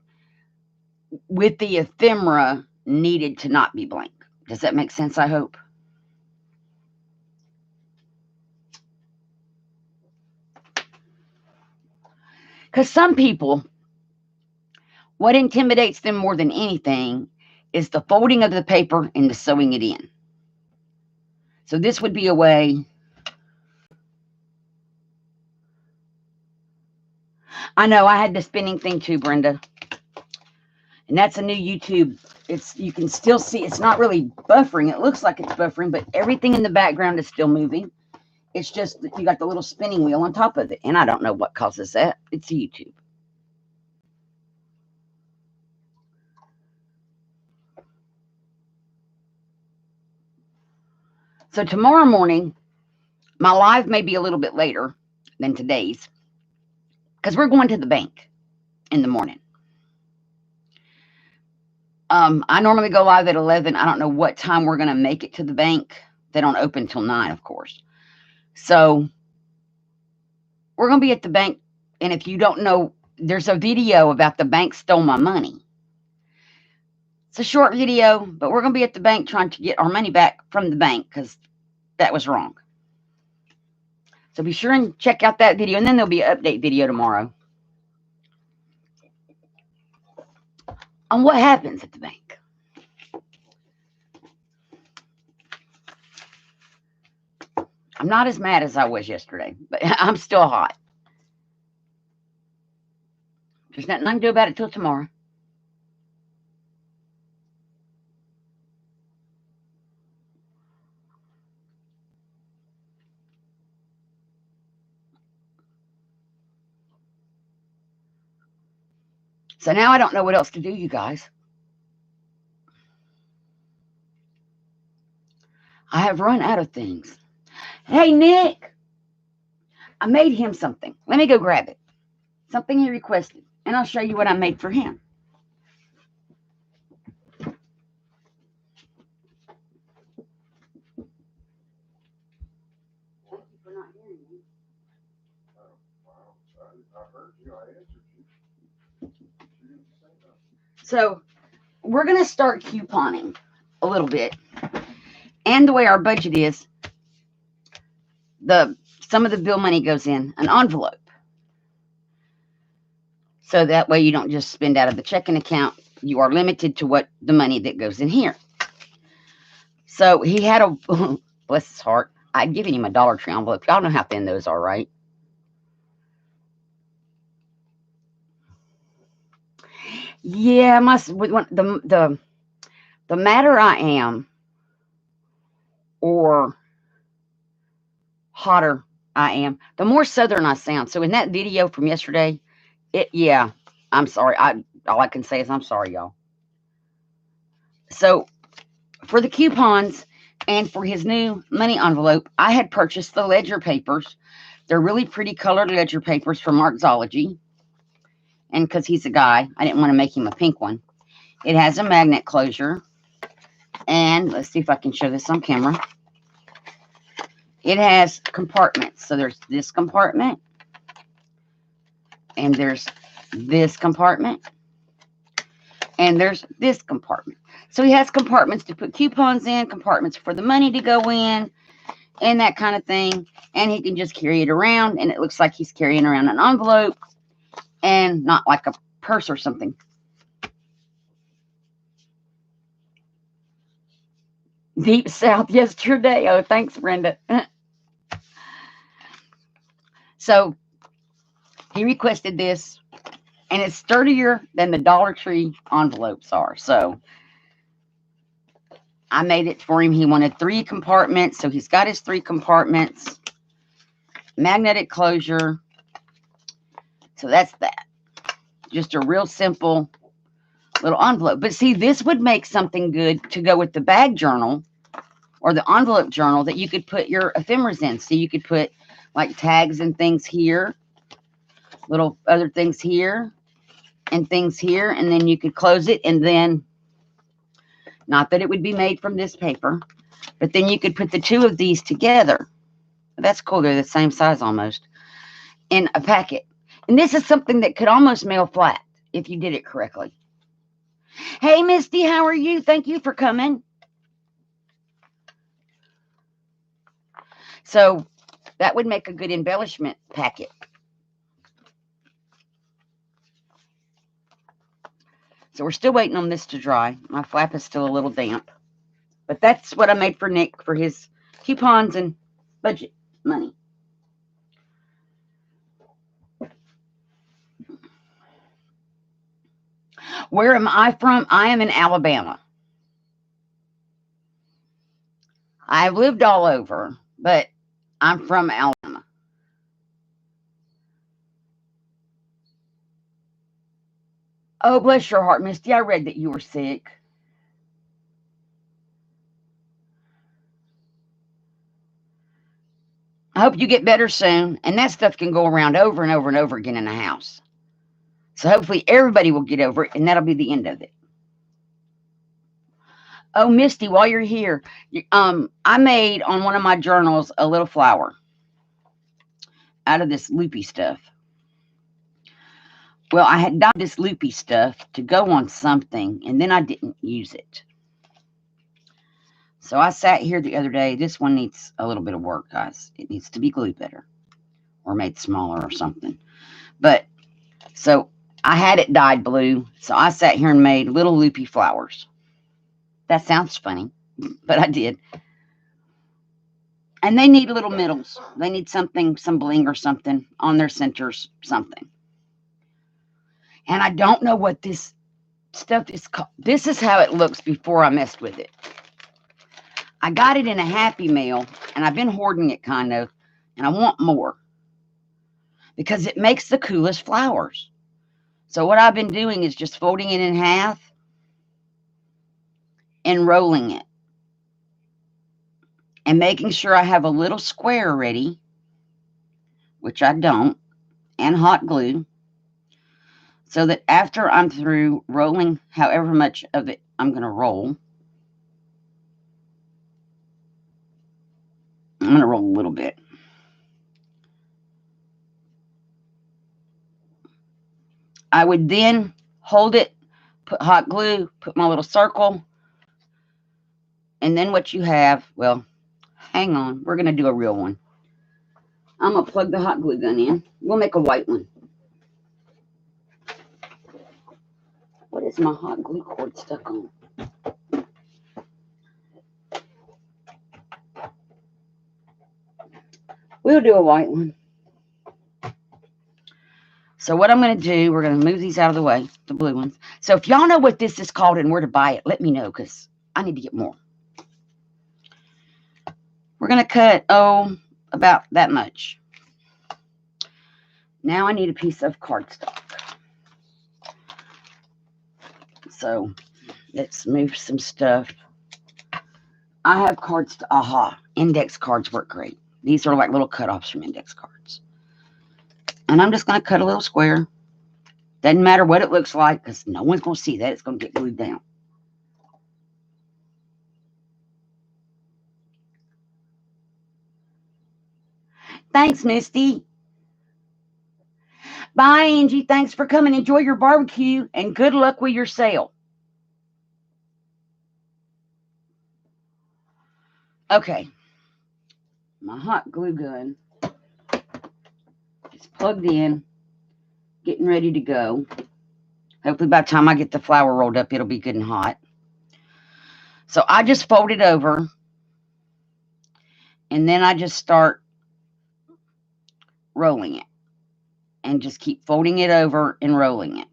with the ephemera needed to not be blank. Does that make sense, I hope? Because some people, what intimidates them more than anything is the folding of the paper and the sewing it in. So this would be a way. I know I had the spinning thing too, Brenda. And that's a new YouTube. You can still see it's not really buffering. It looks like it's buffering, but everything in the background is still moving. It's just that you got the little spinning wheel on top of it. And I don't know what causes that. It's YouTube. So tomorrow morning, my live may be a little bit later than today's because we're going to the bank in the morning. I normally go live at 11. I don't know what time we're going to make it to the bank. They don't open till 9, of course. So we're going to be at the bank. And if you don't know, there's a video about the bank stole my money. It's a short video, but we're going to be at the bank trying to get our money back from the bank because that was wrong. So be sure and check out that video. And then there'll be an update video tomorrow on what happens at the bank. I'm not as mad as I was yesterday, but I'm still hot. There's nothing I can do about it till tomorrow. So now I don't know what else to do, you guys. I have run out of things. Hey, Nick, I made him something. Let me go grab it. Something he requested, and I'll show you what I made for him. Thank you for not hearing me. I heard you. I answered you. You didn't say nothing. So we're going to start couponing a little bit. And the way our budget is, some of the bill money goes in an envelope. So that way you don't just spend out of the checking account You are limited to what the money that goes in here. So he had a, bless his heart, I'd given him a Dollar Tree envelope. Y'all know how thin those are, right? Yeah, the madder I am, or hotter I am, the more southern I sound. So in that video from yesterday, yeah, I'm sorry. All I can say is I'm sorry, y'all. So for the coupons and for his new money envelope, I had purchased the ledger papers. They're really pretty colored ledger papers from Artsology. And because he's a guy, I didn't want to make him a pink one. It has a magnet closure. And let's see if I can show this on camera. It has compartments. So there's this compartment. And there's this compartment. And there's this compartment. So he has compartments to put coupons in, compartments for the money to go in, and that kind of thing. And he can just carry it around, and it looks like he's carrying around an envelope and not like a purse or something. Deep South yesterday. Oh, thanks, Brenda. So he requested this, and it's sturdier than the Dollar Tree envelopes are. So I made it for him. He wanted 3 compartments, so he's got his 3 compartments. Magnetic closure. So that's that. Just a real simple little envelope. But see, this would make something good to go with the bag journal or the envelope journal that you could put your ephemeras in. So you could put like tags and things here, little other things here, and things here, and then you could close it, and then, not that it would be made from this paper, but then you could put the 2 of these together. That's cool. They're the same size almost, in a packet. And this is something that could almost mail flat if you did it correctly. Hey, Misty, how are you? Thank you for coming. So that would make a good embellishment packet. So we're still waiting on this to dry. My flap is still a little damp. But that's what I made for Nick for his coupons and budget money. Where am I from? I am in Alabama. I've lived all over, but I'm from Alabama. Oh, bless your heart, Misty. I read that you were sick. I hope you get better soon. And that stuff can go around over and over and over again in the house. So hopefully everybody will get over it, and that'll be the end of it. Oh, Misty, while you're here, I made on one of my journals a little flower out of this loopy stuff. Well, I had dyed this loopy stuff to go on something, and then I didn't use it. So I sat here the other day. This one needs a little bit of work, guys. It needs to be glued better or made smaller or something. But so I had it dyed blue. So I sat here and made little loopy flowers. That sounds funny, but I did. And they need little middles. They need something, some bling or something on their centers, something. And I don't know what this stuff is called. This is how it looks before I messed with it. I got it in a Happy Mail, and I've been hoarding it kind of, and I want more because it makes the coolest flowers. So what I've been doing is just folding it in half and rolling it and making sure I have a little square ready, which I don't, and hot glue, so that after I'm through rolling however much of it I'm going to roll, I'm going to roll a little bit. I would then hold it, put hot glue, put my little circle, and then what you have, well, hang on, we're going to do a real one. I'm going to plug the hot glue gun in. We'll make a white one. What is is my hot glue cord stuck on? We'll do a white one. So what I'm going to do, we're going to move these out of the way, the blue ones. So if y'all know what this is called and where to buy it, let me know, because I need to get more. We're going to cut, about that much. Now I need a piece of cardstock. So let's move some stuff. I have cards. Index cards work great. These are like little cutoffs from index cards. And I'm just going to cut a little square. Doesn't matter what it looks like, because no one's going to see that. It's going to get glued down. Thanks, Misty. Bye, Angie. Thanks for coming. Enjoy your barbecue, and good luck with your sale. Okay. My hot glue gun is plugged in, getting ready to go. Hopefully by the time I get the flour rolled up, it'll be good and hot. So I just fold it over, and then I just start rolling it, and just keep folding it over and rolling it.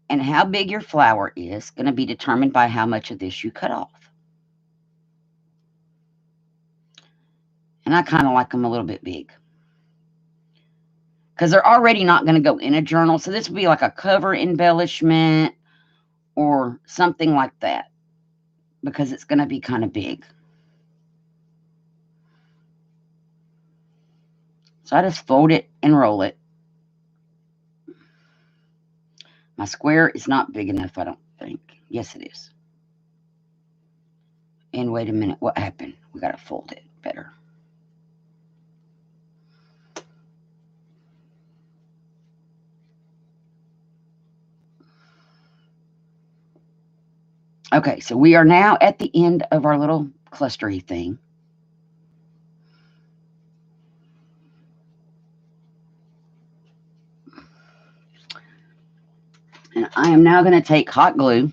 And how big your flour is going to be determined by how much of this you cut off. And I kind of like them a little bit big, because they're already not going to go in a journal. So this would be like a cover embellishment or something like that, because it's going to be kind of big. So I just fold it and roll it. My square is not big enough, I don't think. Yes, it is. And wait a minute, what happened? We got to fold it better. Okay, so we are now at the end of our little clustery thing. And I am now going to take hot glue,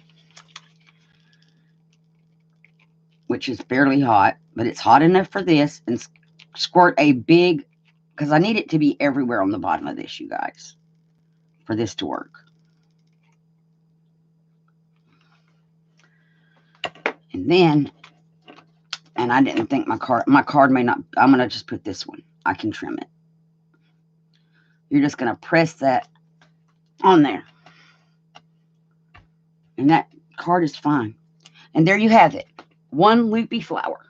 which is fairly hot, but it's hot enough for this, and squirt a big, because I need it to be everywhere on the bottom of this, you guys, for this to work. And then, and I didn't think my card may not, I'm going to just put this one. I can trim it. You're just going to press that on there. And that card is fine. And there you have it. One loopy flower.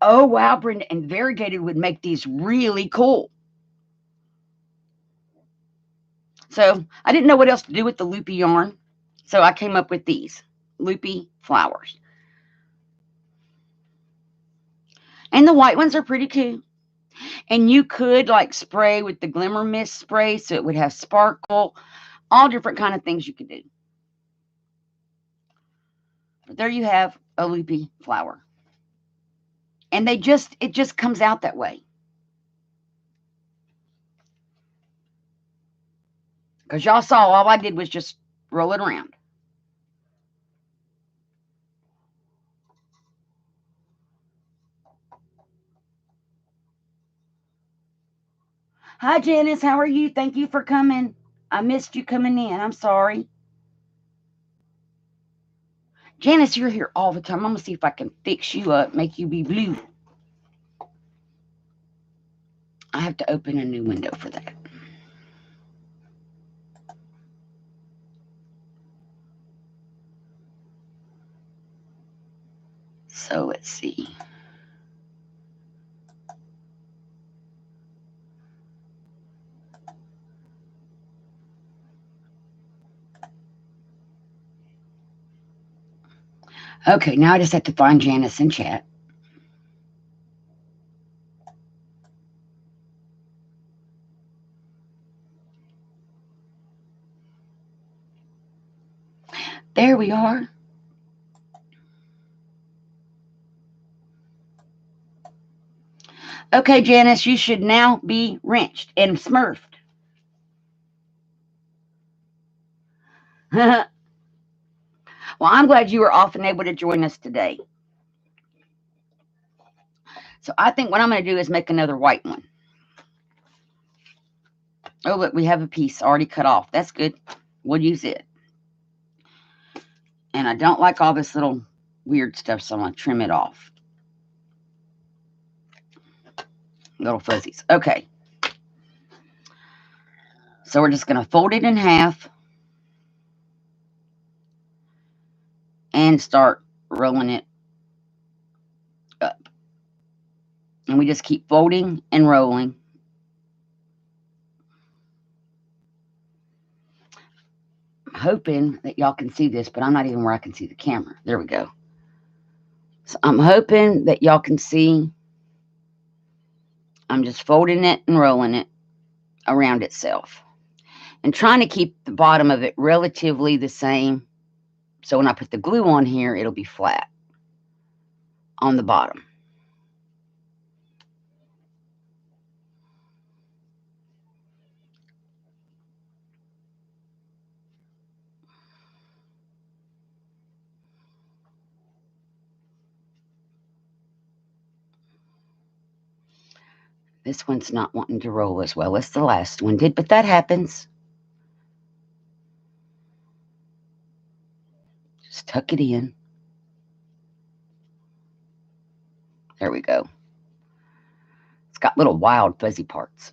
Oh, wow, Brenda. And variegated would make these really cool. So I didn't know what else to do with the loopy yarn. So I came up with these loopy flowers. And the white ones are pretty cool. And you could like spray with the glimmer mist spray so it would have sparkle. All different kind of things you could do. But there you have a loopy flower. And it just comes out that way. Because y'all saw all I did was just roll it around. Hi, Janice. How are you? Thank you for coming. I missed you coming in. I'm sorry. Janice, you're here all the time. I'm going to see if I can fix you up, make you be blue. I have to open a new window for that. So let's see. Okay, now I just have to find Janice in chat. There we are. Okay, Janice, you should now be wrenched and smurfed. Well, I'm glad you were off and able to join us today. So I think what I'm going to do is make another white one. Oh, look, we have a piece already cut off. That's good. We'll use it. And I don't like all this little weird stuff, so I'm going to trim it off. Little fuzzies. Okay. So we're just going to fold it in half and start rolling it up. And we just keep folding and rolling. I'm hoping that y'all can see this, but I'm not even where I can see the camera. There we go. So I'm hoping that y'all can see. I'm just folding it and rolling it around itself. And trying to keep the bottom of it relatively the same. So when I put the glue on here, it'll be flat on the bottom. This one's not wanting to roll as well as the last one did, but that happens. Just tuck it in. There we go. It's got little wild fuzzy parts.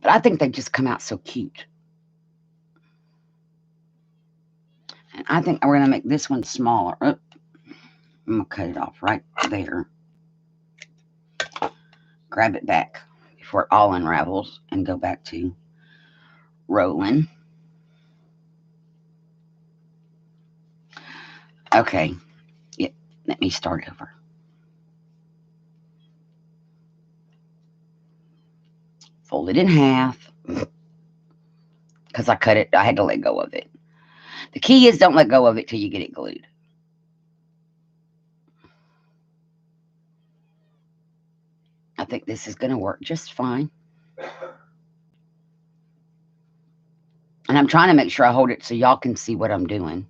But I think they just come out so cute. And I think we're going to make this one smaller. Oh, I'm going to cut it off right there. Grab it back before it all unravels and go back to rolling. Okay. Yeah, let me start over. Fold it in half. Because I cut it, I had to let go of it. The key is don't let go of it till you get it glued. I think this is going to work just fine. And I'm trying to make sure I hold it so y'all can see what I'm doing.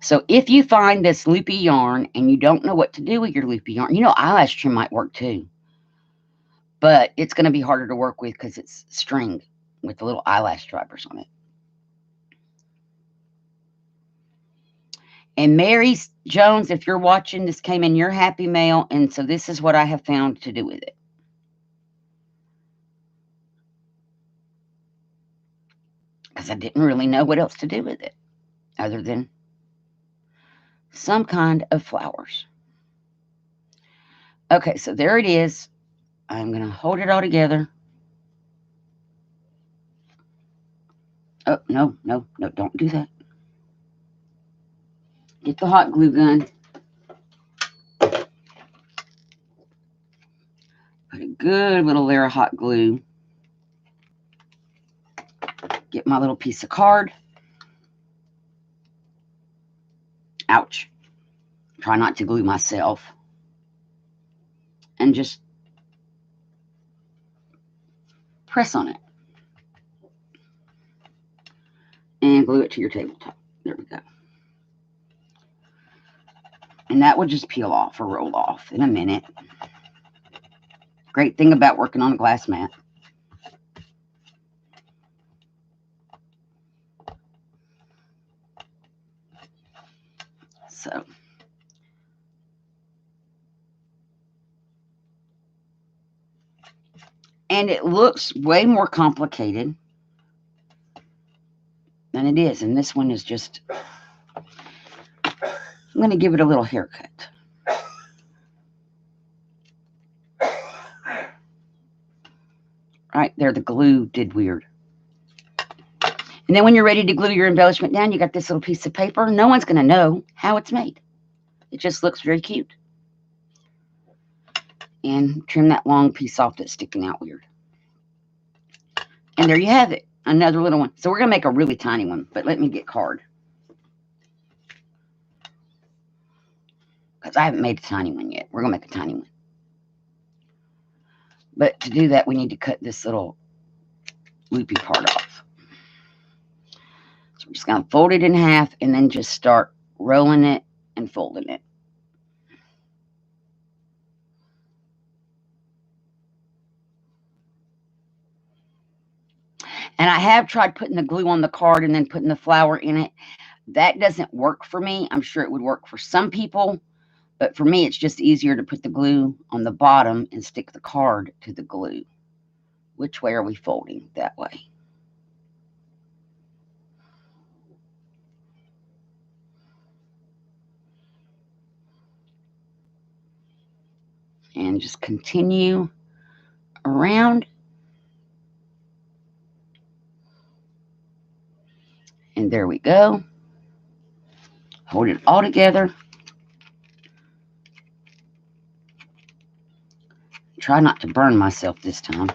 So if you find this loopy yarn and you don't know what to do with your loopy yarn, eyelash trim might work too. But it's going to be harder to work with because it's string with the little eyelash drivers on it. And Mary Jones, if you're watching, this came in your happy mail, and so this is what I have found to do with it. Because I didn't really know what else to do with it other than some kind of flowers. Okay, so there it is. I'm going to hold it all together. Oh, no, don't do that. Get the hot glue gun. Put a good little layer of hot glue. Get my little piece of card. Ouch. Try not to glue myself. And just press on it. And glue it to your tabletop. There we go. And that will just peel off or roll off in a minute. Great thing about working on a glass mat. So. And it looks way more complicated than it is. And this one is just, I'm going to give it a little haircut. Right there, the glue did weird. And then when you're ready to glue your embellishment down, you got this little piece of paper. No one's going to know how it's made. It just looks very cute. And trim that long piece off that's sticking out weird. And there you have it. Another little one. So we're going to make a really tiny one. But let me get card. Because I haven't made a tiny one yet. We're going to make a tiny one. But to do that, we need to cut this little loopy part off. So we're just going to fold it in half and then just start rolling it and folding it. And I have tried putting the glue on the card and then putting the flower in it. That doesn't work for me. I'm sure it would work for some people. But for me, it's just easier to put the glue on the bottom and stick the card to the glue. Which way are we folding? That way. And just continue around. And there we go. Hold it all together. Try not to burn myself this time.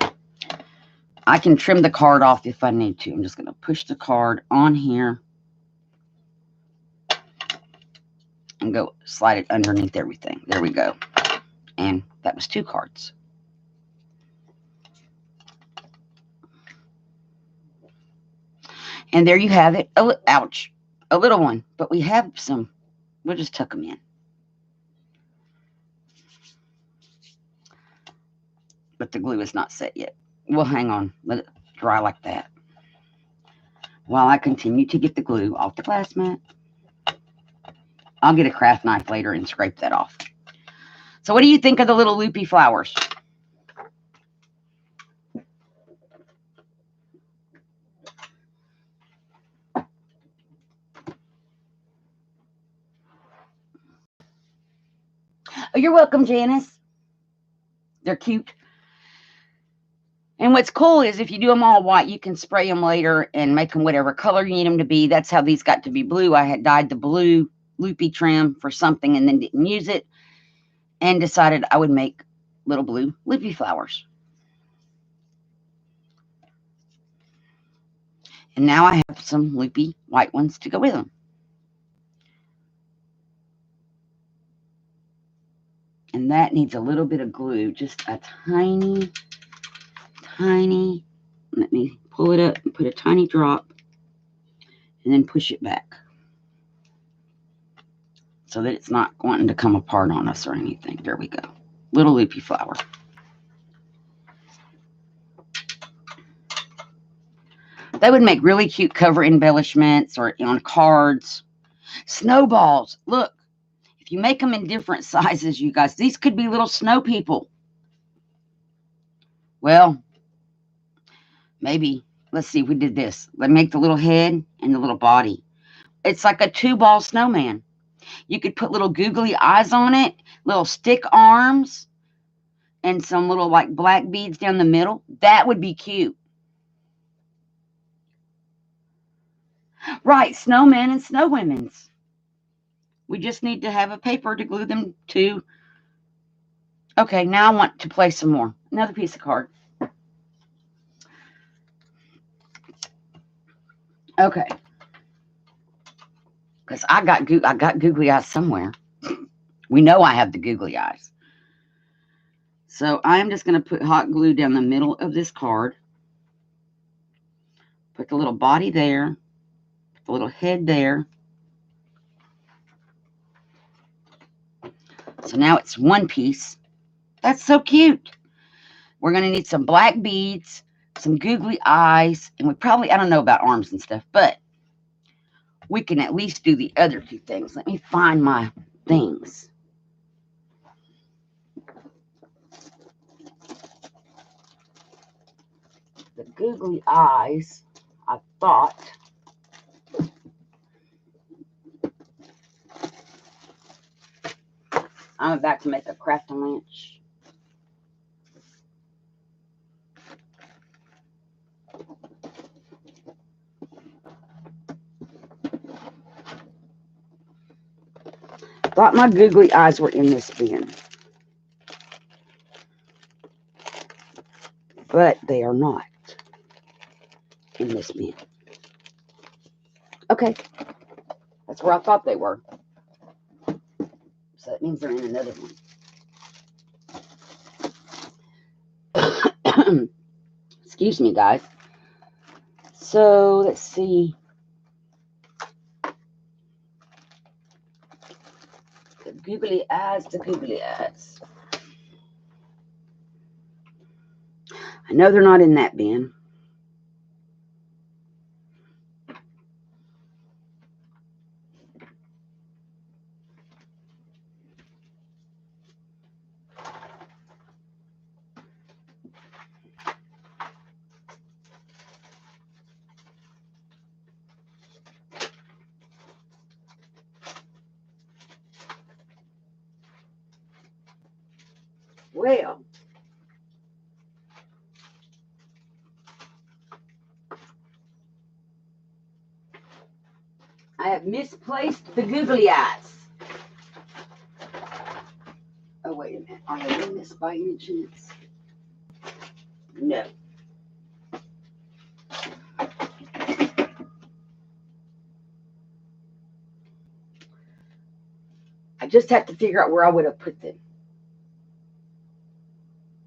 I can trim the card off if I need to. I'm just going to push the card on here and go slide it underneath everything. There we go. And that was 2 cards. And there you have it. Oh, ouch. A little one. But we have some. We'll just tuck them in. But the glue is not set yet. We'll hang on. Let it dry like that. While I continue to get the glue off the glass mat. I'll get a craft knife later and scrape that off. So what do you think of the little loopy flowers? Oh, you're welcome, Janice. They're cute. And what's cool is if you do them all white, you can spray them later and make them whatever color you need them to be. That's how these got to be blue. I had dyed the blue loopy trim for something and then didn't use it and decided I would make little blue loopy flowers. And now I have some loopy white ones to go with them. And that needs a little bit of glue, just a tiny, let me pull it up and put a tiny drop and then push it back so that it's not wanting to come apart on us or anything. There we go. Little loopy flower. They would make really cute cover embellishments or on cards. Snowballs. Look, if you make them in different sizes, you guys, these could be little snow people. Well, maybe, let's see if we did this. Let's make the little head and the little body. It's like a 2-ball snowman. You could put little googly eyes on it, little stick arms, and some little like black beads down the middle. That would be cute. Right, snowmen and snow women's. We just need to have a paper to glue them to. Okay, now I want to play some more. Another piece of card. Okay. Because I got googly eyes somewhere. We know I have the googly eyes. So I am just going to put hot glue down the middle of this card. Put the little body there. Put the little head there. So now it's one piece. That's so cute. We're going to need some black beads, some googly eyes, and we probably, I don't know about arms and stuff, but we can at least do the other 2 things. Let me find my things. The googly eyes, I thought. I'm about to make a craft-a-lunch. thought my googly eyes were in this bin, but they are not in this bin. Okay, that's where I thought they were. So that means they're in another one. Excuse me, guys. So let's see. The googly eyes. I know they're not in that bin. Well, I have misplaced the googly eyes. Oh, wait a minute. Are they in this by any chance? No. I just have to figure out where I would have put them.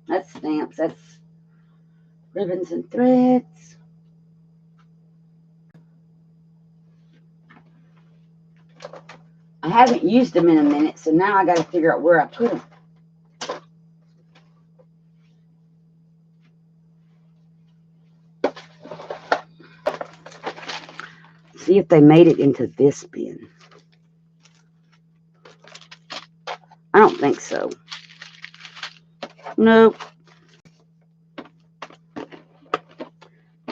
That's stamps. That's ribbons and threads. I haven't used them in a minute, so now I got to figure out where I put them. See if they made it into this bin. I don't think so. Nope.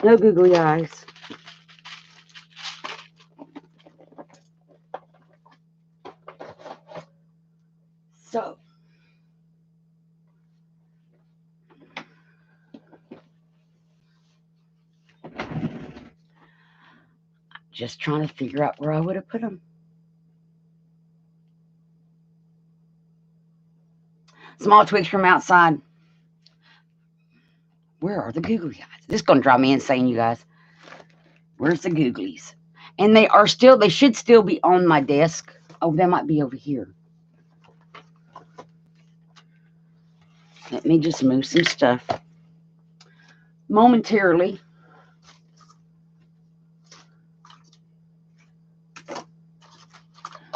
No googly eyes. So, just trying to figure out where I would have put them. Small twigs from outside. Where are the googly eyes? This is going to drive me insane, you guys. Where's the googlies? And they should still be on my desk. Oh, they might be over here. Let me just move some stuff momentarily.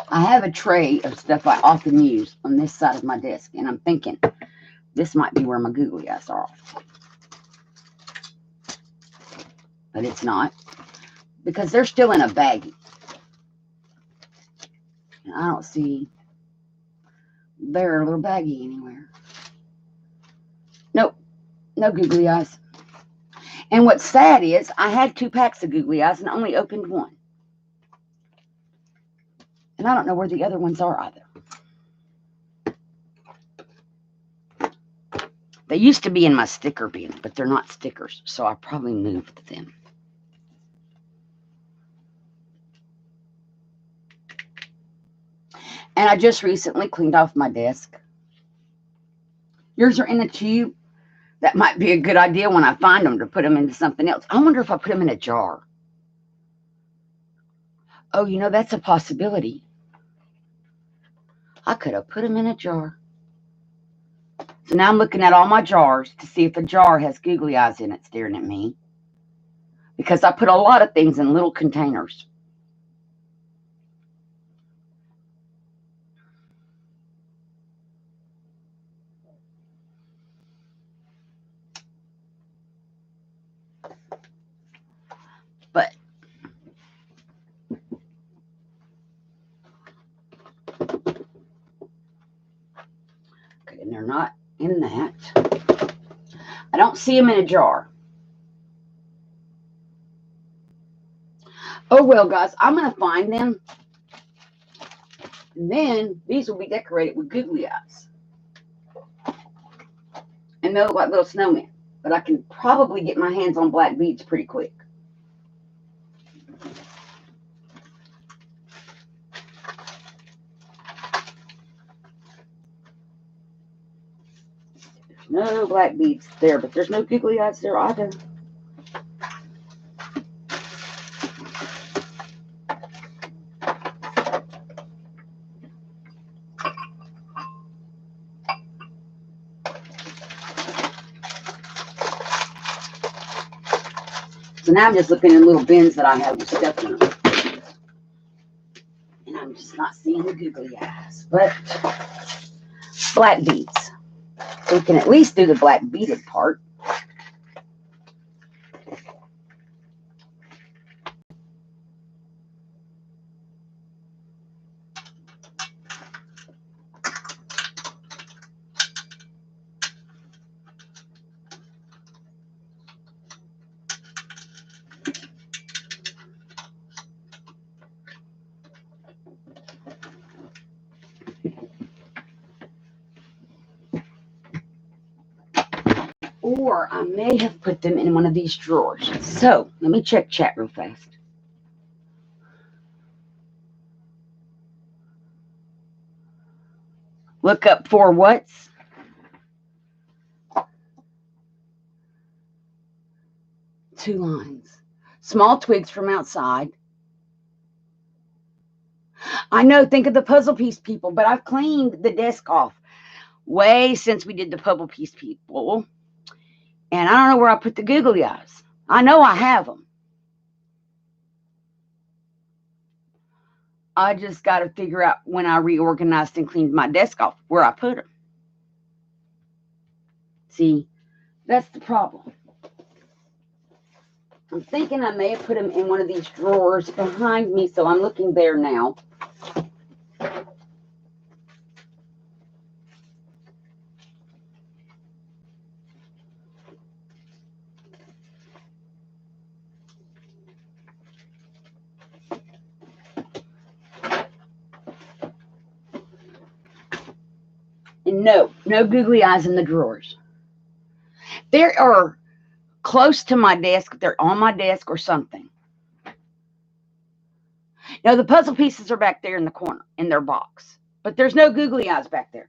I have a tray of stuff I often use on this side of my desk, and I'm thinking this might be where my googly eyes are. But it's not, because they're still in a baggie. And I don't see their little baggie anywhere. Nope, no googly eyes. And what's sad is I had 2 packs of googly eyes and only opened one. And I don't know where the other ones are either. They used to be in my sticker bin, but they're not stickers, so I probably moved them. And I just recently cleaned off my desk. Yours are in a tube. That might be a good idea when I find them to put them into something else. I wonder if I put them in a jar. Oh, you know, that's a possibility. I could have put them in a jar. So now I'm looking at all my jars to see if a jar has googly eyes in it staring at me. Because I put a lot of things in little containers. But okay, and they're not in that. I don't see them in a jar. Oh, well, guys, I'm going to find them. And then these will be decorated with googly eyes. And they'll look like little snowmen. But I can probably get my hands on black beads pretty quick. no black beads there, but there's no googly eyes there either. So now I'm just looking in little bins that I have with stuff in them. And I'm just not seeing the googly eyes. But black beads. So we can at least do the black beaded part. Or I may have put them in one of these drawers. So let me check chat real fast. Look up for what's? Two lines. Small twigs from outside. I know, think of the puzzle piece people, but I've cleaned the desk off way since we did the puzzle piece people. And I don't know where I put the googly eyes. I know I have them. I just got to figure out when I reorganized and cleaned my desk off where I put them. See, that's the problem. I'm thinking I may have put them in one of these drawers behind me, so I'm looking there now. And no googly eyes in the drawers. They are close to my desk. They're on my desk or something. Now, the puzzle pieces are back there in the corner in their box, but there's no googly eyes back there.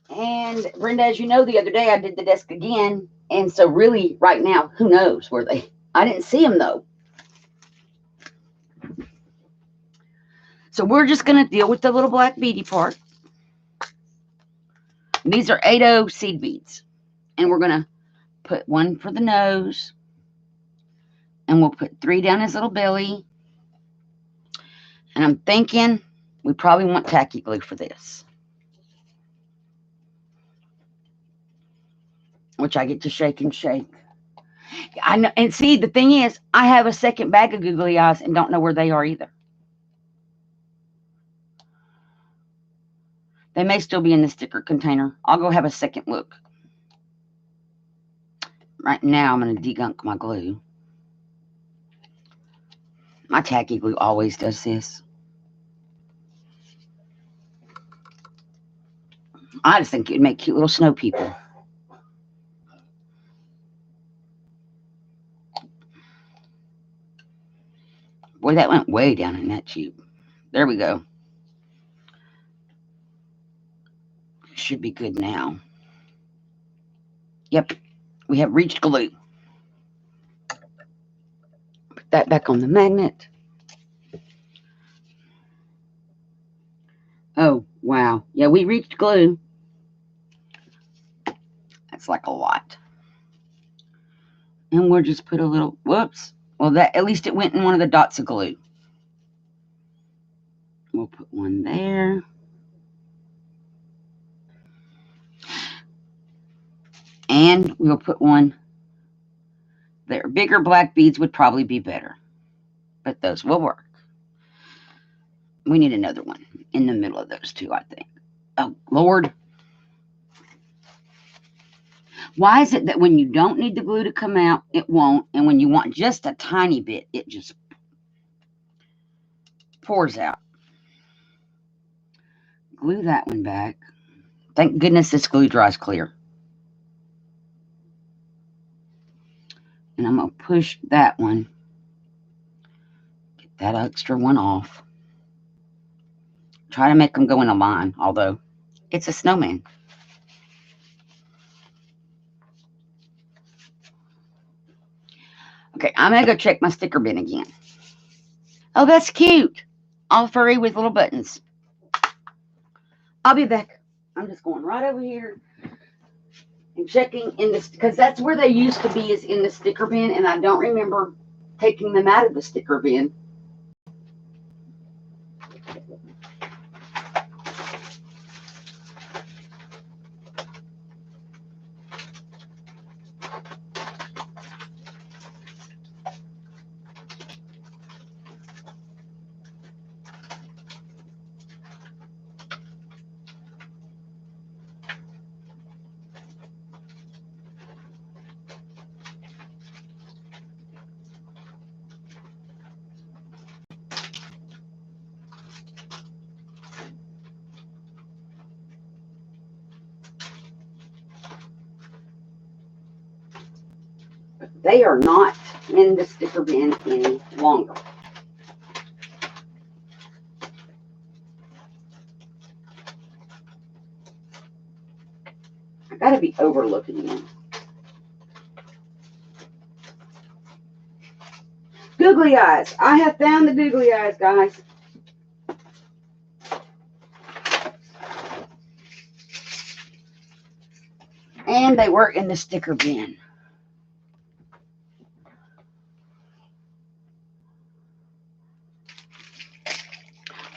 And Brenda, as you know, the other day I did the desk again. And so really right now, who knows where they, I didn't see them though. So we're just going to deal with the little black beady part. These are 8/0 seed beads. And we're going to put one for the nose. And we'll put 3 down his little belly. And I'm thinking we probably want tacky glue for this, which I get to shake and shake. I know, and see, the thing is, I have a second bag of googly eyes and don't know where they are either. They may still be in the sticker container. I'll go have a second look. Right now, I'm going to degunk my glue. My tacky glue always does this. I just think it'd make cute little snow people. Boy, that went way down in that tube. There we go. Should be good now. Yep, we have reached glue. Put that back on the magnet. Oh, wow. Yeah, we reached glue. That's like a lot. And we'll just put a little, whoops. Well, that at least it went in one of the dots of glue. We'll put one there. And we'll put one there. Bigger black beads would probably be better, but those will work. We need another one in the middle of those two, I think. Oh, Lord. Why is it that when you don't need the glue to come out, it won't, and when you want just a tiny bit, it just pours out? Glue that one back. Thank goodness this glue dries clear. And I'm going to push that one. Get that extra one off. Try to make them go in a line, although it's a snowman. Okay, I'm going to go check my sticker bin again. Oh, that's cute. All furry with little buttons. I'll be back. I'm just going right over here and checking in this, because that's where they used to be, is in the sticker bin, and I don't remember taking them out of the sticker bin. They are not in the sticker bin any longer. I gotta be overlooking them. Googly eyes. I have found the googly eyes, guys. And they were in the sticker bin.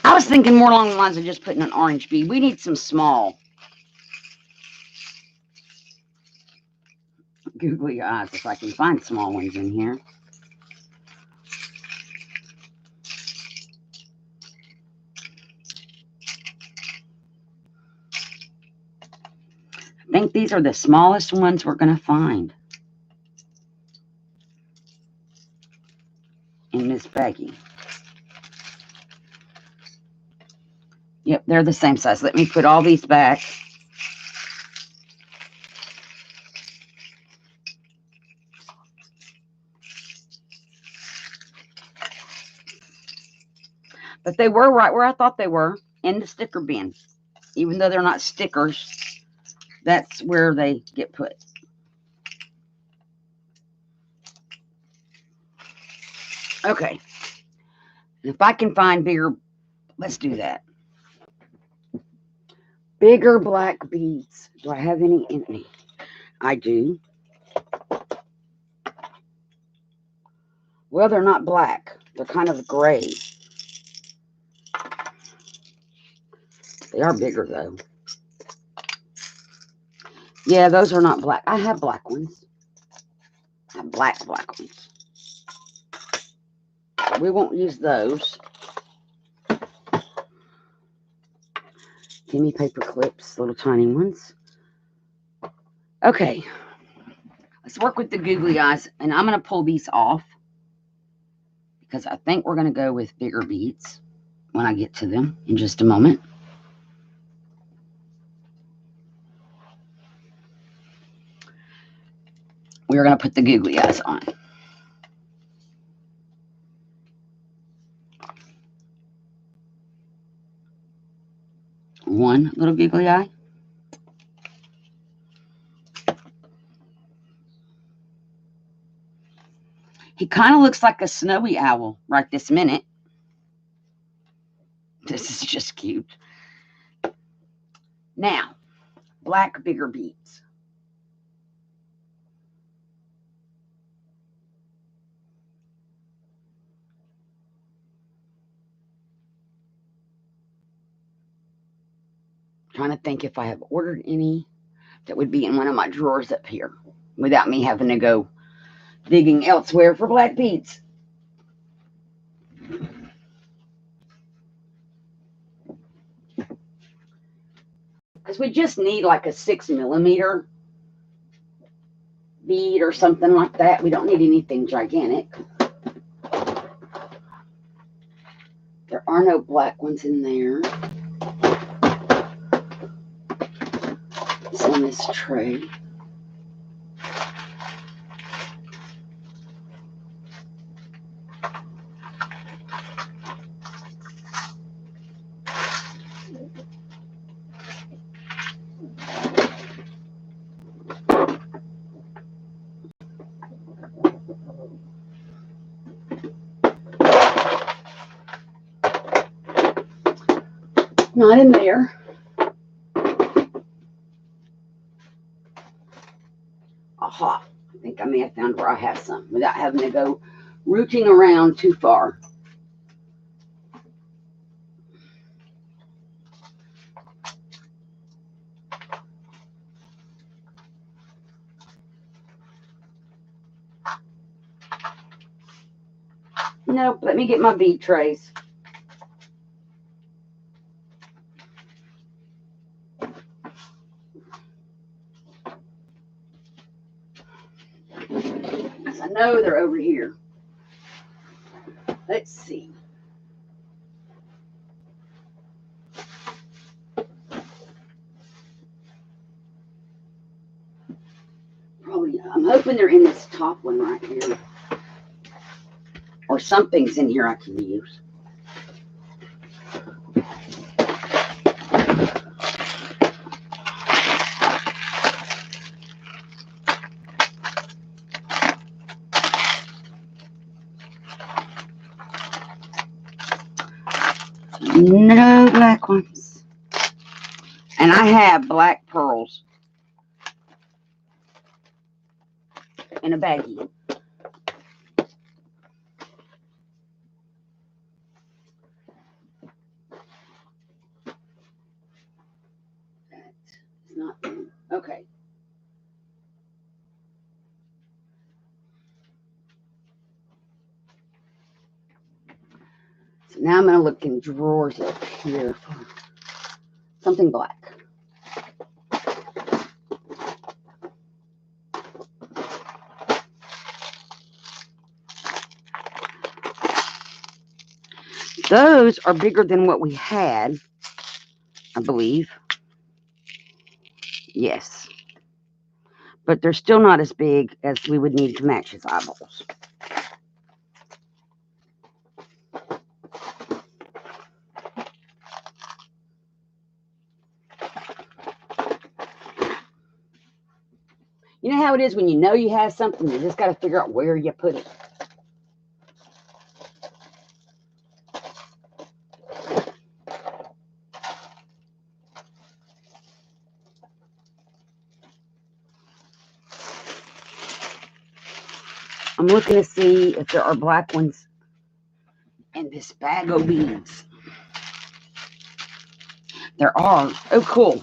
I was thinking more along the lines of just putting an orange bead. We need some small googly eyes, if I can find small ones in here. I think these are the smallest ones we're going to find in this baggie. Yep, they're the same size. Let me put all these back. But they were right where I thought they were, in the sticker bin. Even though they're not stickers, that's where they get put. Okay. If I can find bigger, let's do that. Bigger black beads. Do I have any in me? I do. Well, they're not black. They're kind of gray. They are bigger, though. Yeah, those are not black. I have black ones. I have black ones. We won't use those. Give me paper clips, little tiny ones. Okay. Let's work with the googly eyes, and I'm going to pull these off because I think we're going to go with bigger beads when I get to them in just a moment. We're going to put the googly eyes on. One little googly eye. He kind of looks like a snowy owl right this minute. This is just cute. Now, black bigger beads. Trying to think if I have ordered any that would be in one of my drawers up here without me having to go digging elsewhere for black beads. Because we just need like a 6mm bead or something like that. We don't need anything gigantic. There are no black ones in there. It's on this tray. Not in there. Aha. I think I may have found where I have some without having to go rooting around too far. Nope, let me get my bead trays. I know they're over here. Let's see. Probably, I'm hoping they're in this top one right here. Or something's in here I can use. No black ones. And I have black pearls in a baggie. That's not okay. So now I'm going to look in drawers up here for something black. Those are bigger than what we had, I believe. Yes. But they're still not as big as we would need to match his eyeballs. You know how it is when you know you have something, you just got to figure out where you put it. I'm looking to see if there are black ones in this bag of beads. There are. Oh, cool.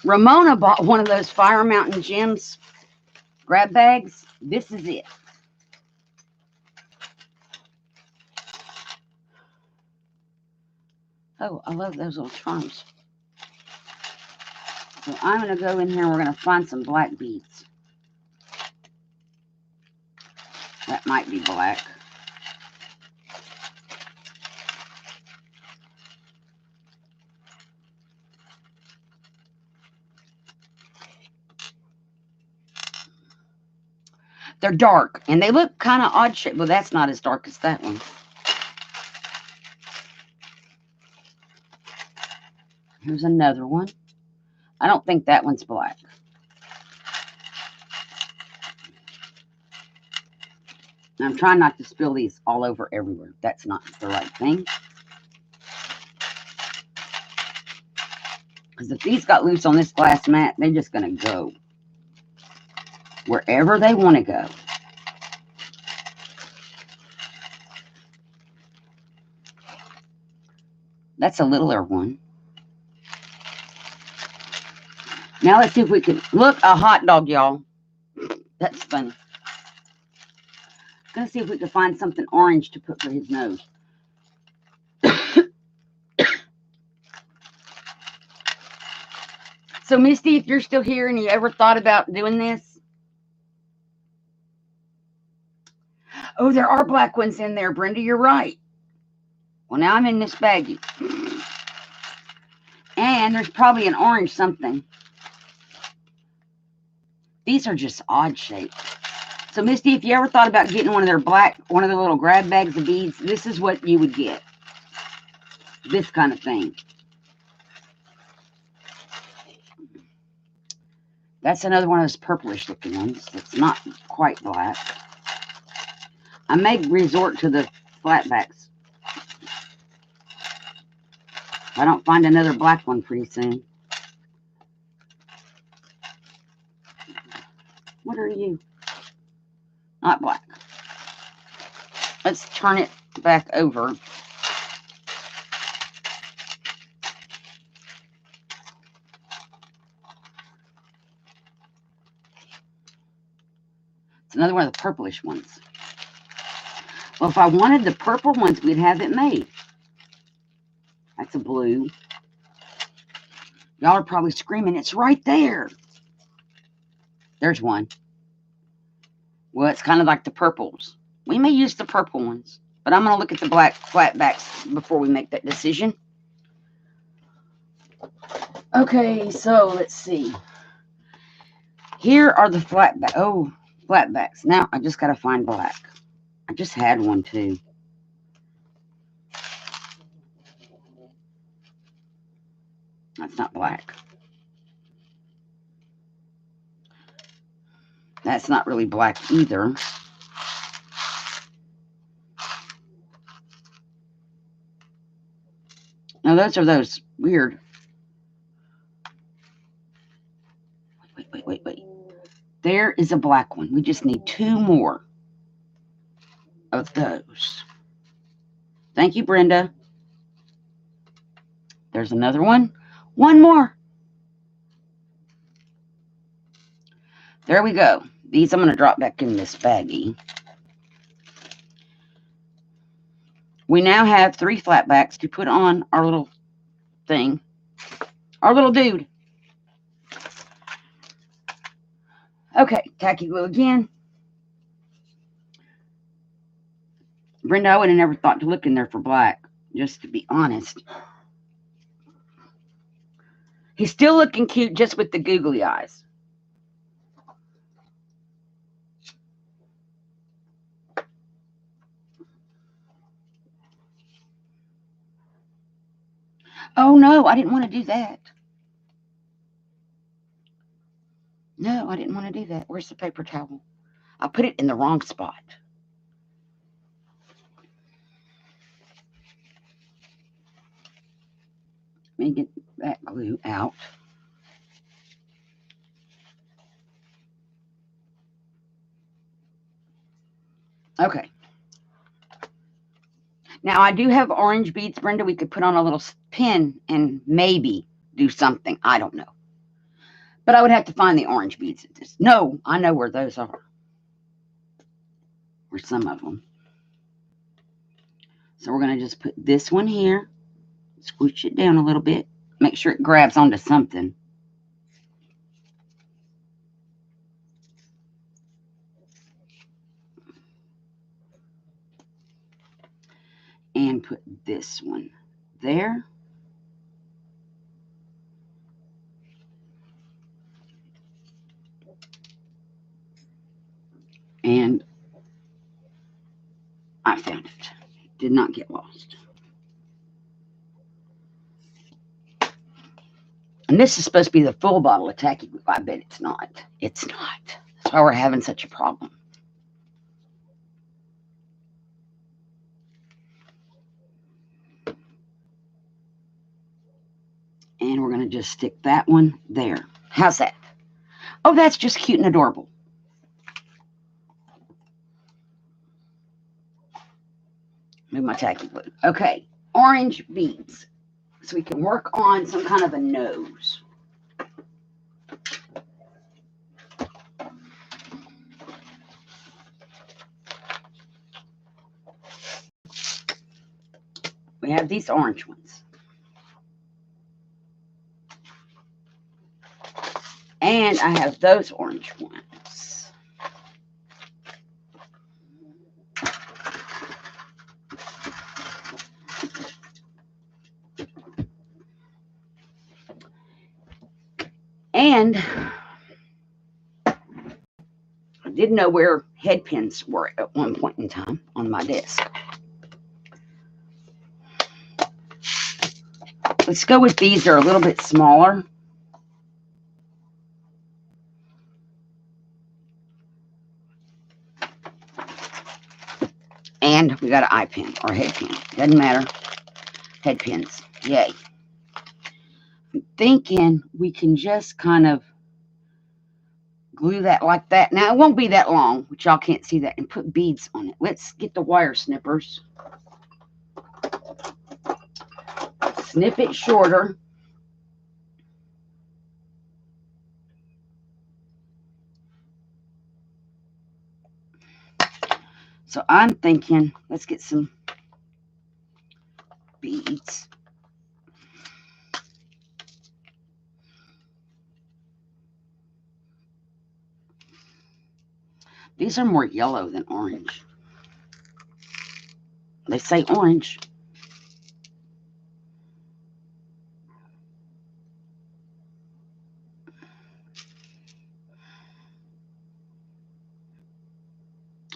Ramona bought one of those Fire Mountain Gems grab bags. This is it. Oh, I love those little charms. So I'm going to go in here and we're going to find some black beads. That might be black. They're dark, and they look kind of odd shaped. Well, that's not as dark as that one. Here's another one. I don't think that one's black. I'm trying not to spill these all over everywhere. That's not the right thing. Because if these got loose on this glass mat, they're just going to go wherever they want to go. That's a littler one. Now let's see if we can... Look, a hot dog, y'all. That's funny. Gonna see if we can find something orange to put for his nose. So, Misty, if you're still here and you ever thought about doing this... Oh, there are black ones in there, Brenda. You're right. Well, now I'm in this baggie. And there's probably an orange something. These are just odd shaped. So, Misty, if you ever thought about getting one of the little grab bags of beads, this is what you would get. This kind of thing. That's another one of those purplish looking ones. It's not quite black. I may resort to the flatbacks. I don't find another black one pretty soon. What are you? Not black. Let's turn it back over. It's another one of the purplish ones. Well, if I wanted the purple ones, we'd have it made. That's a blue. Y'all are probably screaming, it's right there. There's one. Well, it's kind of like the purples. We may use the purple ones, but I'm going to look at the black flatbacks before we make that decision. Okay, so let's see. Here are the flatbacks. Oh, flatbacks. Now, I just got to find black. I just had one, too. That's not black. That's not really black either. Now, those are those weird. Wait. There is a black one. We just need 2 more of those. Thank you, Brenda. There's another one. 1 more. There we go. These I'm going to drop back in this baggie. We now have 3 flatbacks to put on our little thing. Our little dude. Okay, tacky glue again. Brenda, I would have never thought to look in there for black, just to be honest. He's still looking cute just with the googly eyes. Oh, no, I didn't want to do that. No, I didn't want to do that. Where's the paper towel? I put it in the wrong spot. Let me get that glue out. Okay. Now, I do have orange beads, Brenda. We could put on a little pin and maybe do something. I don't know. But I would have to find the orange beads at this. No, I know where those are. Or some of them. So we're going to just put this one here. Squish it down a little bit. Make sure it grabs onto something. And put this one there. And I found it. Did not get lost. And this is supposed to be the full bottle of tacky glue. I bet it's not. It's not. That's why we're having such a problem. And we're going to just stick that one there. How's that? Oh, that's just cute and adorable. Move my tacky glue. Okay, orange beads. So we can work on some kind of a nose. We have these orange ones. And I have those orange ones. And I didn't know where head pins were at one point in time on my desk. Let's go with these. They're a little bit smaller. And we got an eye pin or head pin. Doesn't matter. Head pins. Yay. thinking we can just kind of glue that like that. Now, it won't be that long, which y'all can't see that, and put beads on it. Let's get the wire snippers. Snip it shorter. So I'm thinking, let's get some beads. These are more yellow than orange. They say orange.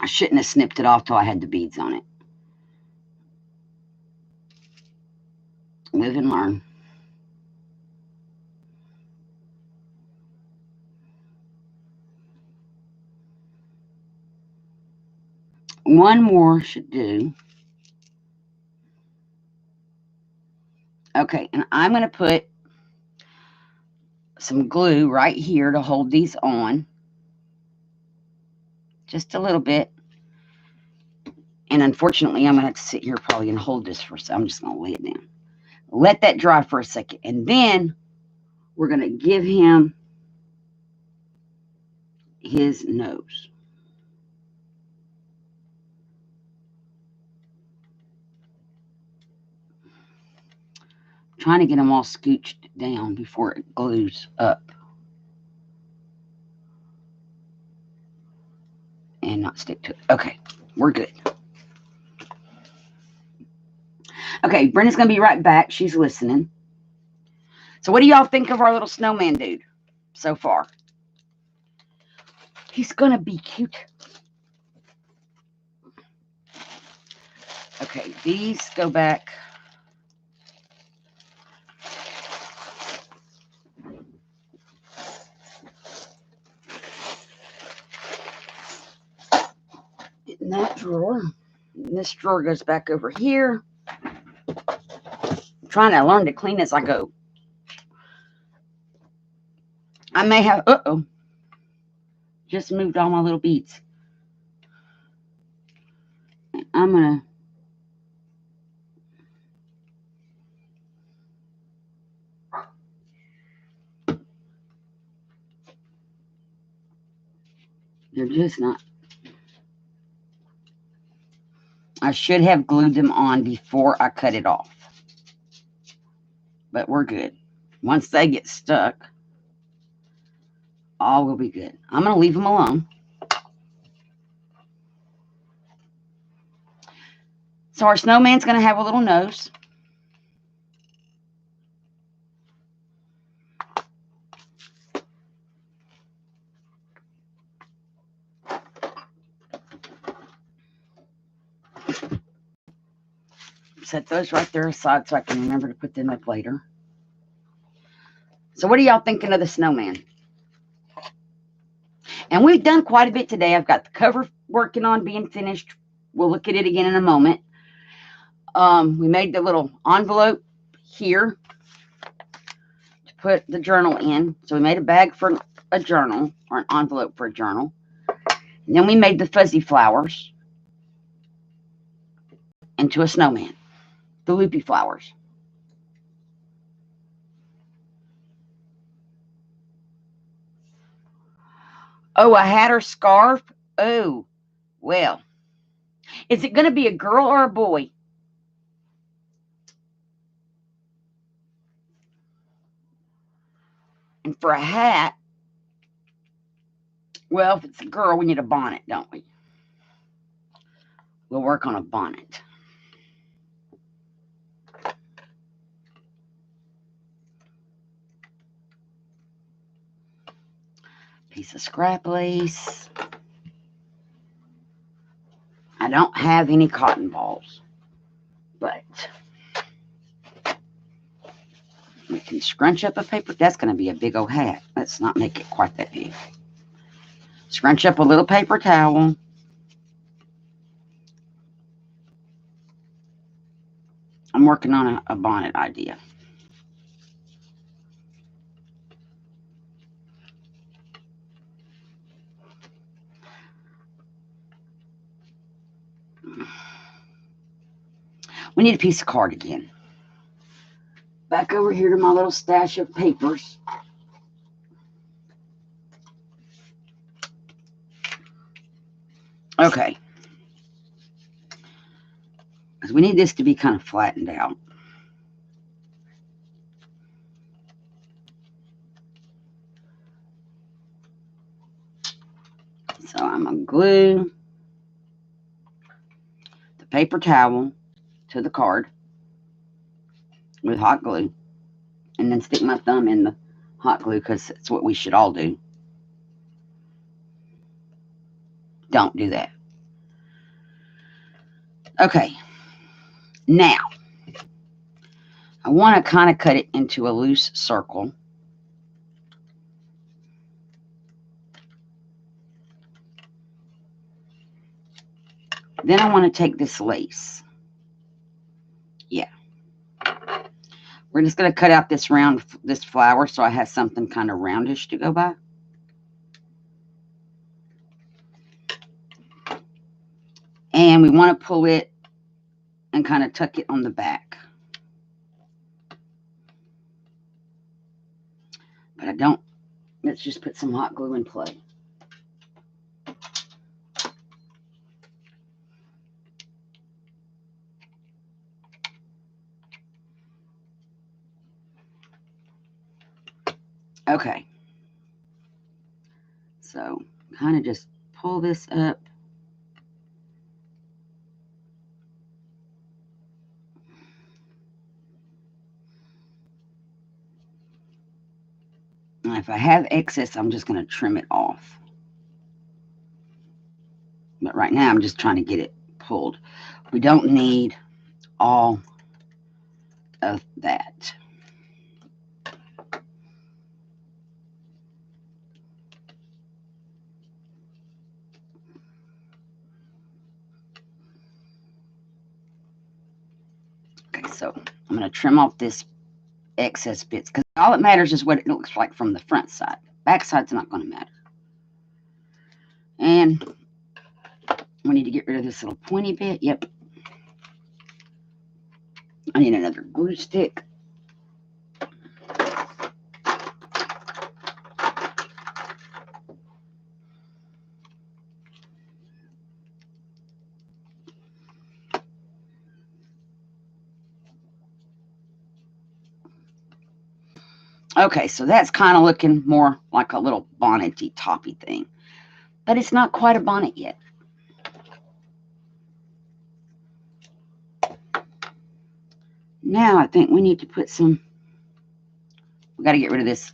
I shouldn't have snipped it off till I had the beads on it. Live and learn. One more should do. Okay, and I'm going to put some glue right here to hold these on. Just a little bit. And unfortunately, I'm going to have to sit here probably and hold this for a second. I'm just going to lay it down. Let that dry for a second. And then we're going to give him his nose. Trying to get them all scooched down before it glues up. And not stick to it. Okay, we're good. Okay, Brenda's going to be right back. She's listening. So what do y'all think of our little snowman dude so far? He's going to be cute. Okay, these go back. In that drawer. And this drawer goes back over here. I'm trying to learn to clean as I go. I may have, just moved all my little beads. I'm going to, they're just not. I should have glued them on before I cut it off. But we're good. Once they get stuck, all will be good. I'm going to leave them alone. So our snowman's going to have a little nose. Set those right there aside so I can remember to put them up later. So what are y'all thinking of the snowman? And we've done quite a bit today. I've got the cover working on being finished. We'll look at it again in a moment. We made the little envelope here to put the journal in. So we made a bag for a journal, or an envelope for a journal. And then we made the fuzzy flowers into a snowman, the loopy flowers. Oh, a hat or scarf? Oh, well. Is it going to be a girl or a boy? And for a hat, well, if it's a girl, we need a bonnet, don't we? We'll work on a bonnet. Piece of scrap lace. I don't have any cotton balls, but we can scrunch up a paper. That's going to be a big old hat. Let's not make it quite that big. Scrunch up a little paper towel. I'm working on a bonnet idea. We need a piece of card again. Back over here to my little stash of papers. Okay. Because we need this to be kind of flattened out. So I'm going to glue the paper towel to the card with hot glue. And then stick my thumb in the hot glue because it's what we should all do. Don't do that. Okay. Now, I want to kind of cut it into a loose circle. Then I want to take this lace. Yeah. We're just going to cut out this flower so I have something kind of roundish to go by. And we want to pull it and kind of tuck it on the back. But I don't. Let's just put some hot glue in play. Okay. So kind of just pull this up. And if I have excess, I'm just going to trim it off. But right now, I'm just trying to get it pulled. We don't need all of that. Okay, so I'm going to trim off this excess bits because all that matters is what it looks like from the front side. Back side's not going to matter. And we need to get rid of this little pointy bit. Yep. I need another glue stick. Okay, so that's kind of looking more like a little bonnety toppy thing. But it's not quite a bonnet yet. Now I think we need to put some, we got to get rid of this.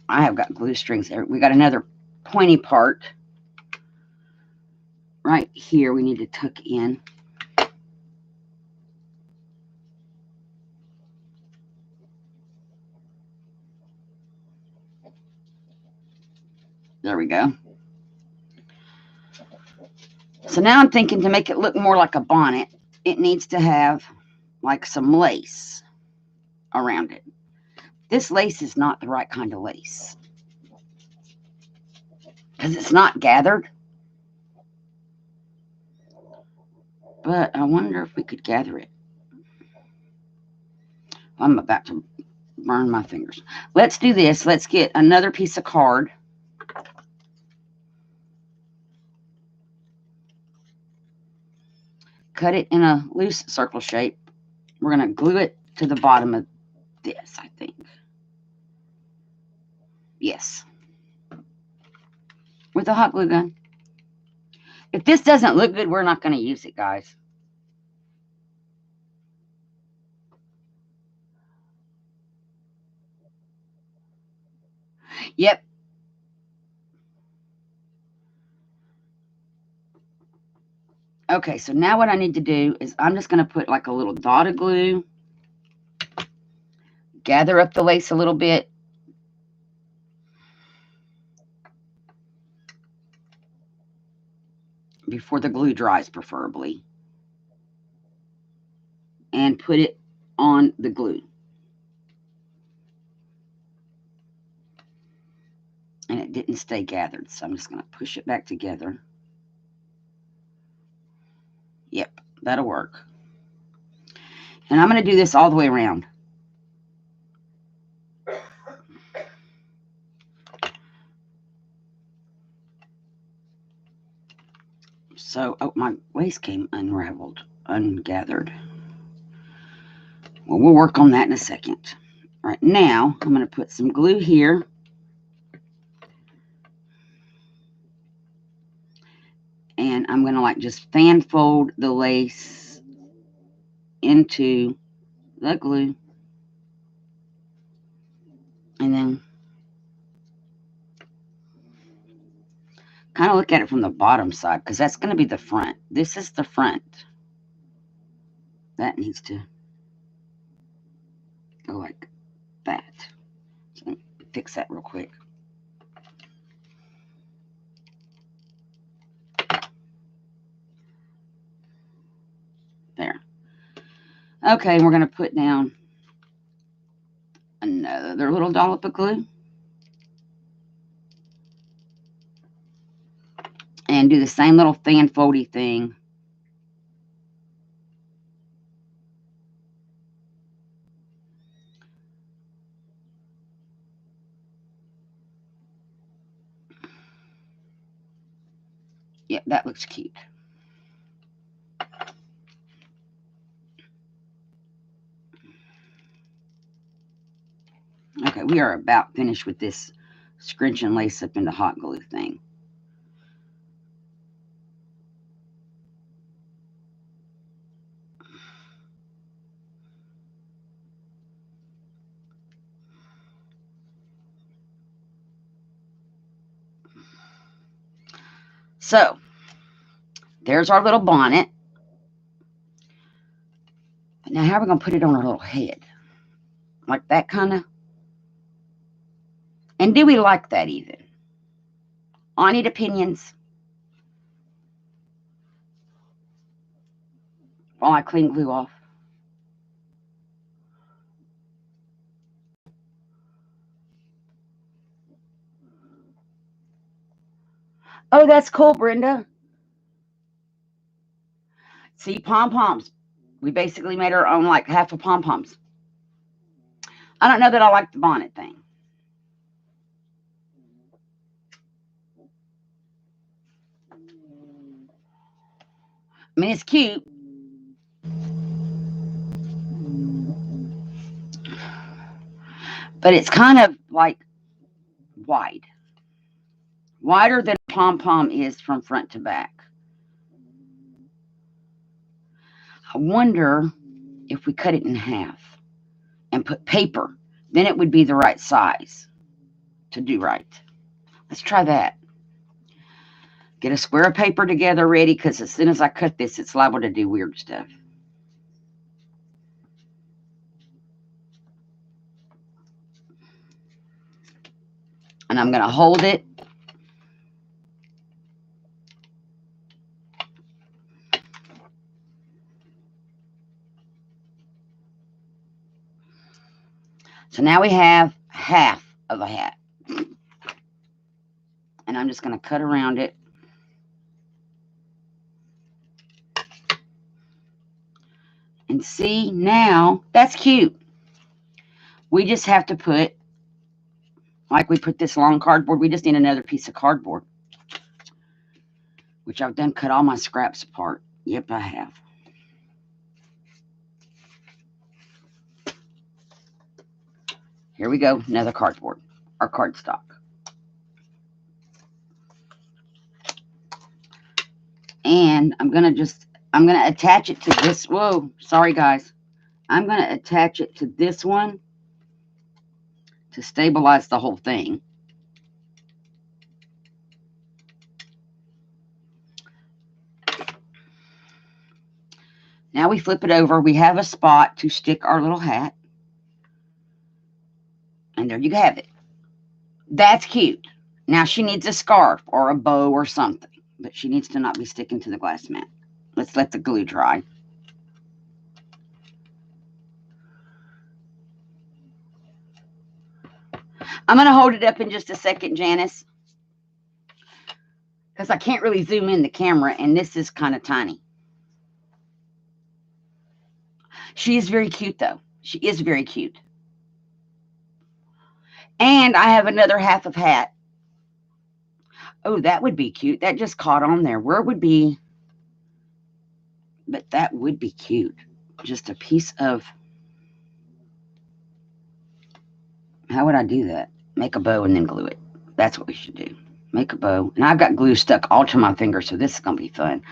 I have got glue strings there. We got another pointy part right here we need to tuck in. There we go. So now I'm thinking to make it look more like a bonnet, it needs to have like some lace around it. This lace is not the right kind of lace because it's not gathered. But I wonder if we could gather it. I'm about to burn my fingers. Let's do this. Let's get another piece of card. Cut it in a loose circle shape. We're going to glue it to the bottom of this, I think. Yes. With a hot glue gun. If this doesn't look good, we're not going to use it, guys. Yep. Okay, so now what I need to do is I'm just going to put like a little dot of glue. Gather up the lace a little bit. Before the glue dries, preferably. And put it on the glue. And it didn't stay gathered, so I'm just going to push it back together. That'll work. And I'm going to do this all the way around. So, oh, my waist came ungathered. Well, we'll work on that in a second. All right, now I'm going to put some glue here. And I'm going to like just fan fold the lace into the glue. And then kind of look at it from the bottom side, because that's going to be the front. This is the front. That needs to go like that. So let me fix that real quick. There. Okay, we're going to put down another little dollop of glue. And do the same little fan foldy thing. Yep, that looks cute. Okay, we are about finished with this scrunch and lace up into hot glue thing. So, there's our little bonnet. Now, how are we going to put it on our little head? Like that kind of? And do we like that even? I need opinions. While I clean glue off. Oh, that's cool, Brenda. See, pom-poms. We basically made our own, like, half of pom-poms. I don't know that I like the bonnet thing. I mean, it's cute. But it's kind of, like, wide. Wider than pom-pom is from front to back. I wonder if we cut it in half and put paper, then it would be the right size to do right. Let's try that. Get a square of paper together ready, because as soon as I cut this, it's liable to do weird stuff. And I'm going to hold it. So now we have half of a hat. And I'm just going to cut around it. And see, now, that's cute. We just have to put, like we put this long cardboard, we just need another piece of cardboard. Which I've done cut all my scraps apart. Yep, I have. Here we go, another cardboard, or cardstock. And I'm going to attach it to this. Whoa, sorry guys. I'm going to attach it to this one to stabilize the whole thing. Now we flip it over. We have a spot to stick our little hat. And there you have it. That's cute. Now she needs a scarf or a bow or something. But she needs to not be sticking to the glass mat. Let's let the glue dry. I'm going to hold it up in just a second, Janice. Because I can't really zoom in the camera, and this is kind of tiny. She is very cute, though. She is very cute. And I have another half of hat. Oh, that would be cute. That just caught on there. Where would be... But that would be cute. Just a piece of... How would I do that? Make a bow and then glue it. That's what we should do. Make a bow. And I've got glue stuck all to my finger, so this is going to be fun.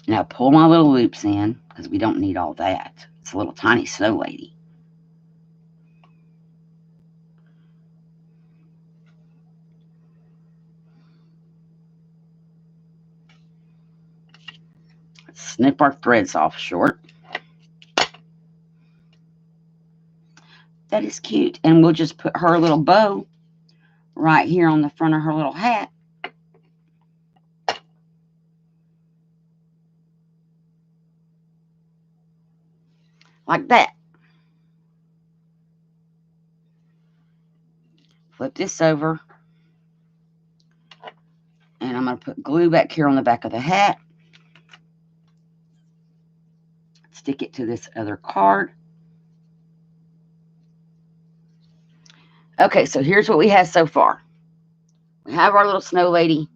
Now pull my little loops in, because we don't need all that. It's a little tiny snow lady. Let's snip our threads off short. That is cute. And we'll just put her little bow right here on the front of her little hat. Like that. Flip this over. And I'm going to put glue back here on the back of the hat. Stick it to this other card. Okay, so here's what we have so far. We have our little snow lady.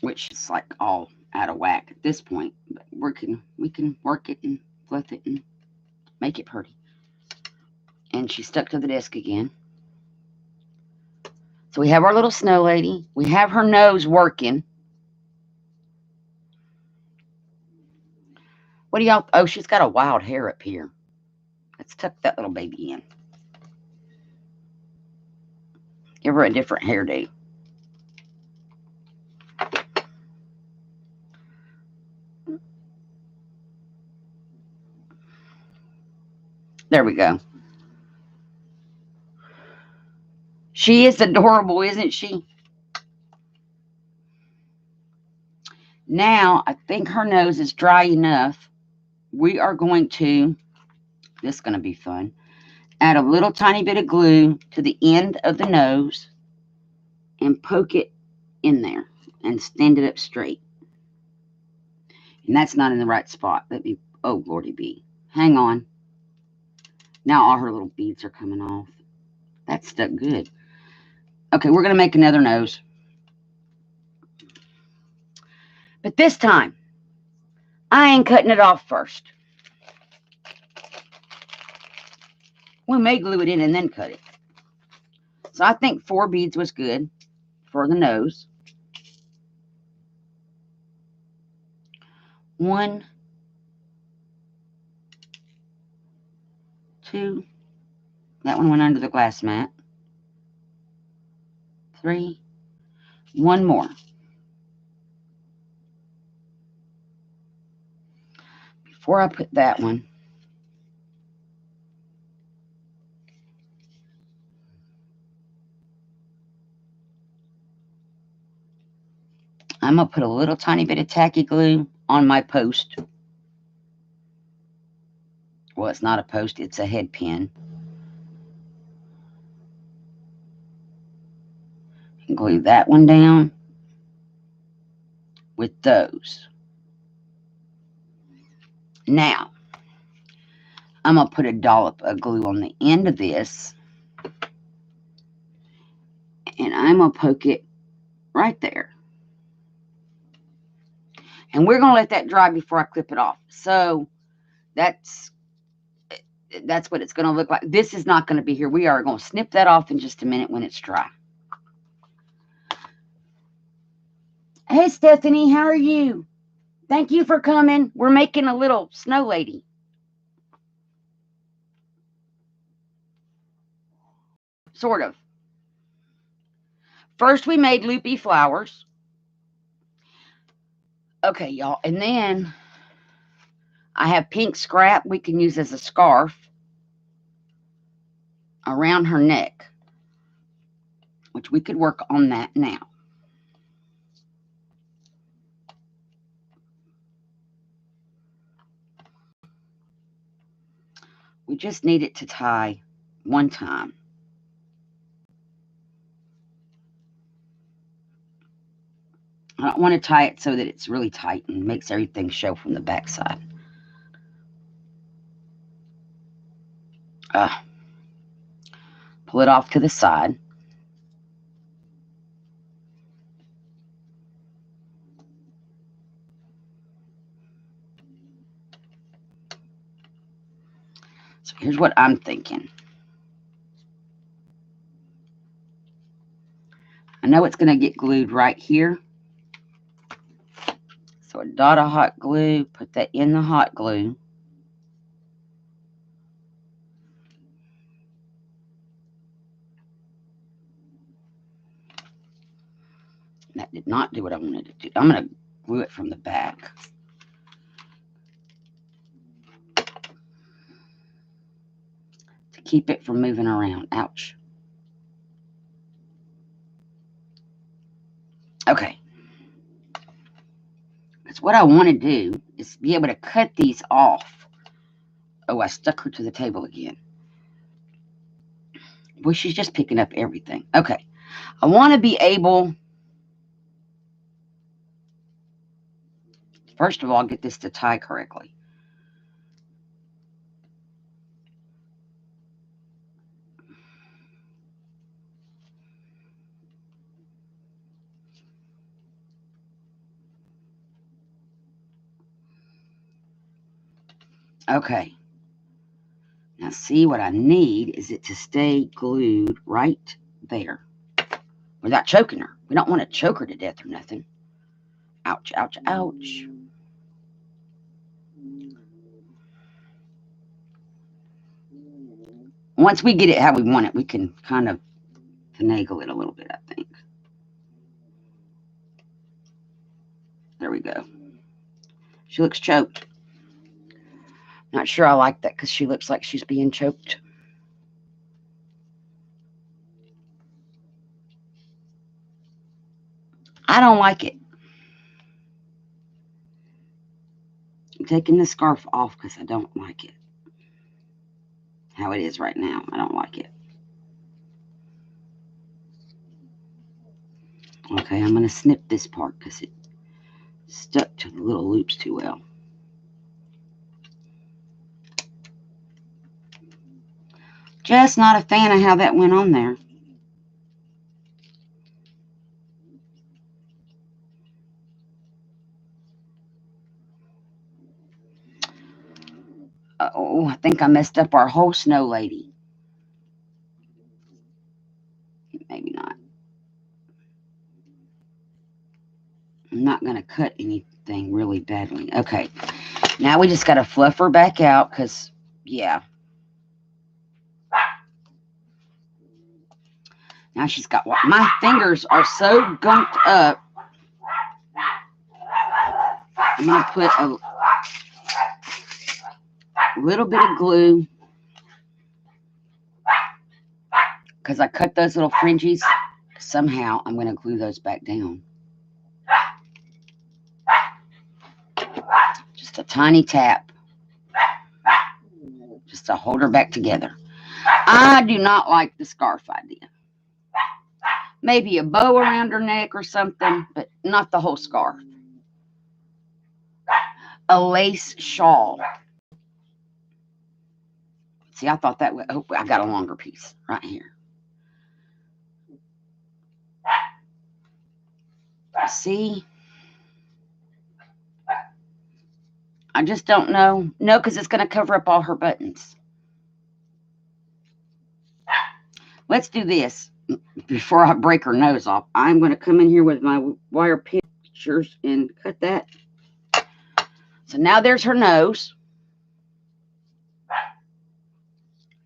Which is like all out of whack at this point. But we can work it and fluff it and make it pretty. And she's stuck to the desk again. So we have our little snow lady. We have her nose working. What do y'all... Oh, she's got a wild hair up here. Let's tuck that little baby in. Give her a different hairdo. There we go. She is adorable, isn't she? Now, I think her nose is dry enough. We are going to... This is going to be fun. Add a little tiny bit of glue to the end of the nose and poke it in there and stand it up straight. And that's not in the right spot. Let me... Oh, Lordy be. Hang on. Now all her little beads are coming off. That stuck good. Okay, we're going to make another nose. But this time, I ain't cutting it off first. We may glue it in and then cut it. So I think 4 beads was good for the nose. 1, 2. That one went under the glass mat. 3. 1 more. Before I put that one, I'm going to put a little tiny bit of tacky glue on my post. Well, it's not a post, it's a head pin. And glue that one down with those. Now, I'm going to put a dollop of glue on the end of this. And I'm going to poke it right there. And we're going to let that dry before I clip it off. So that's what it's going to look like. This is not going to be here. We are going to snip that off in just a minute when it's dry. Hey, Stephanie, how are you? Thank you for coming. We're making a little snow lady. Sort of. First, we made loopy flowers. Okay, y'all. And then I have pink scrap we can use as a scarf around her neck, which we could work on that now. We just need it to tie one time. I don't want to tie it so that it's really tight and makes everything show from the back side. Pull it off to the side. So here's what I'm thinking. I know it's going to get glued right here. So a dot of hot glue, put that in the hot glue. That did not do what I wanted to do. I'm going to glue it from the back. To keep it from moving around. Ouch. Okay. Because what I want to do is be able to cut these off. Oh, I stuck her to the table again. Boy, she's just picking up everything. Okay. I want to be able, first of all, get this to tie correctly. Okay. Now see, what I need is it to stay glued right there without choking her. We don't want to choke her to death or nothing. Ouch, ouch, ouch. Once we get it how we want it, we can kind of finagle it a little bit, I think. There we go. She looks choked. Not sure I like that because she looks like she's being choked. I don't like it. I'm taking the scarf off because I don't like it. How it is right now. I don't like it. Okay, I'm going to snip this part because it stuck to the little loops too well. Just not a fan of how that went on there. Oh, I think I messed up our whole snow lady. Maybe not. I'm not going to cut anything really badly. Okay. Now we just got to fluff her back out because, yeah. Now she's got, my fingers are so gunked up. I'm going to put a little bit of glue because I cut those little fringes. Somehow I'm going to glue those back down. Just a tiny tap. Just to hold her back together. I do not like the scarf idea. Maybe a bow around her neck or something, but not the whole scarf. A lace shawl. See, I thought that would, oh, I got a longer piece right here. See? I just don't know. No, because it's going to cover up all her buttons. Let's do this. Before I break her nose off, I'm going to come in here with my wire pinchers and cut that. So now there's her nose.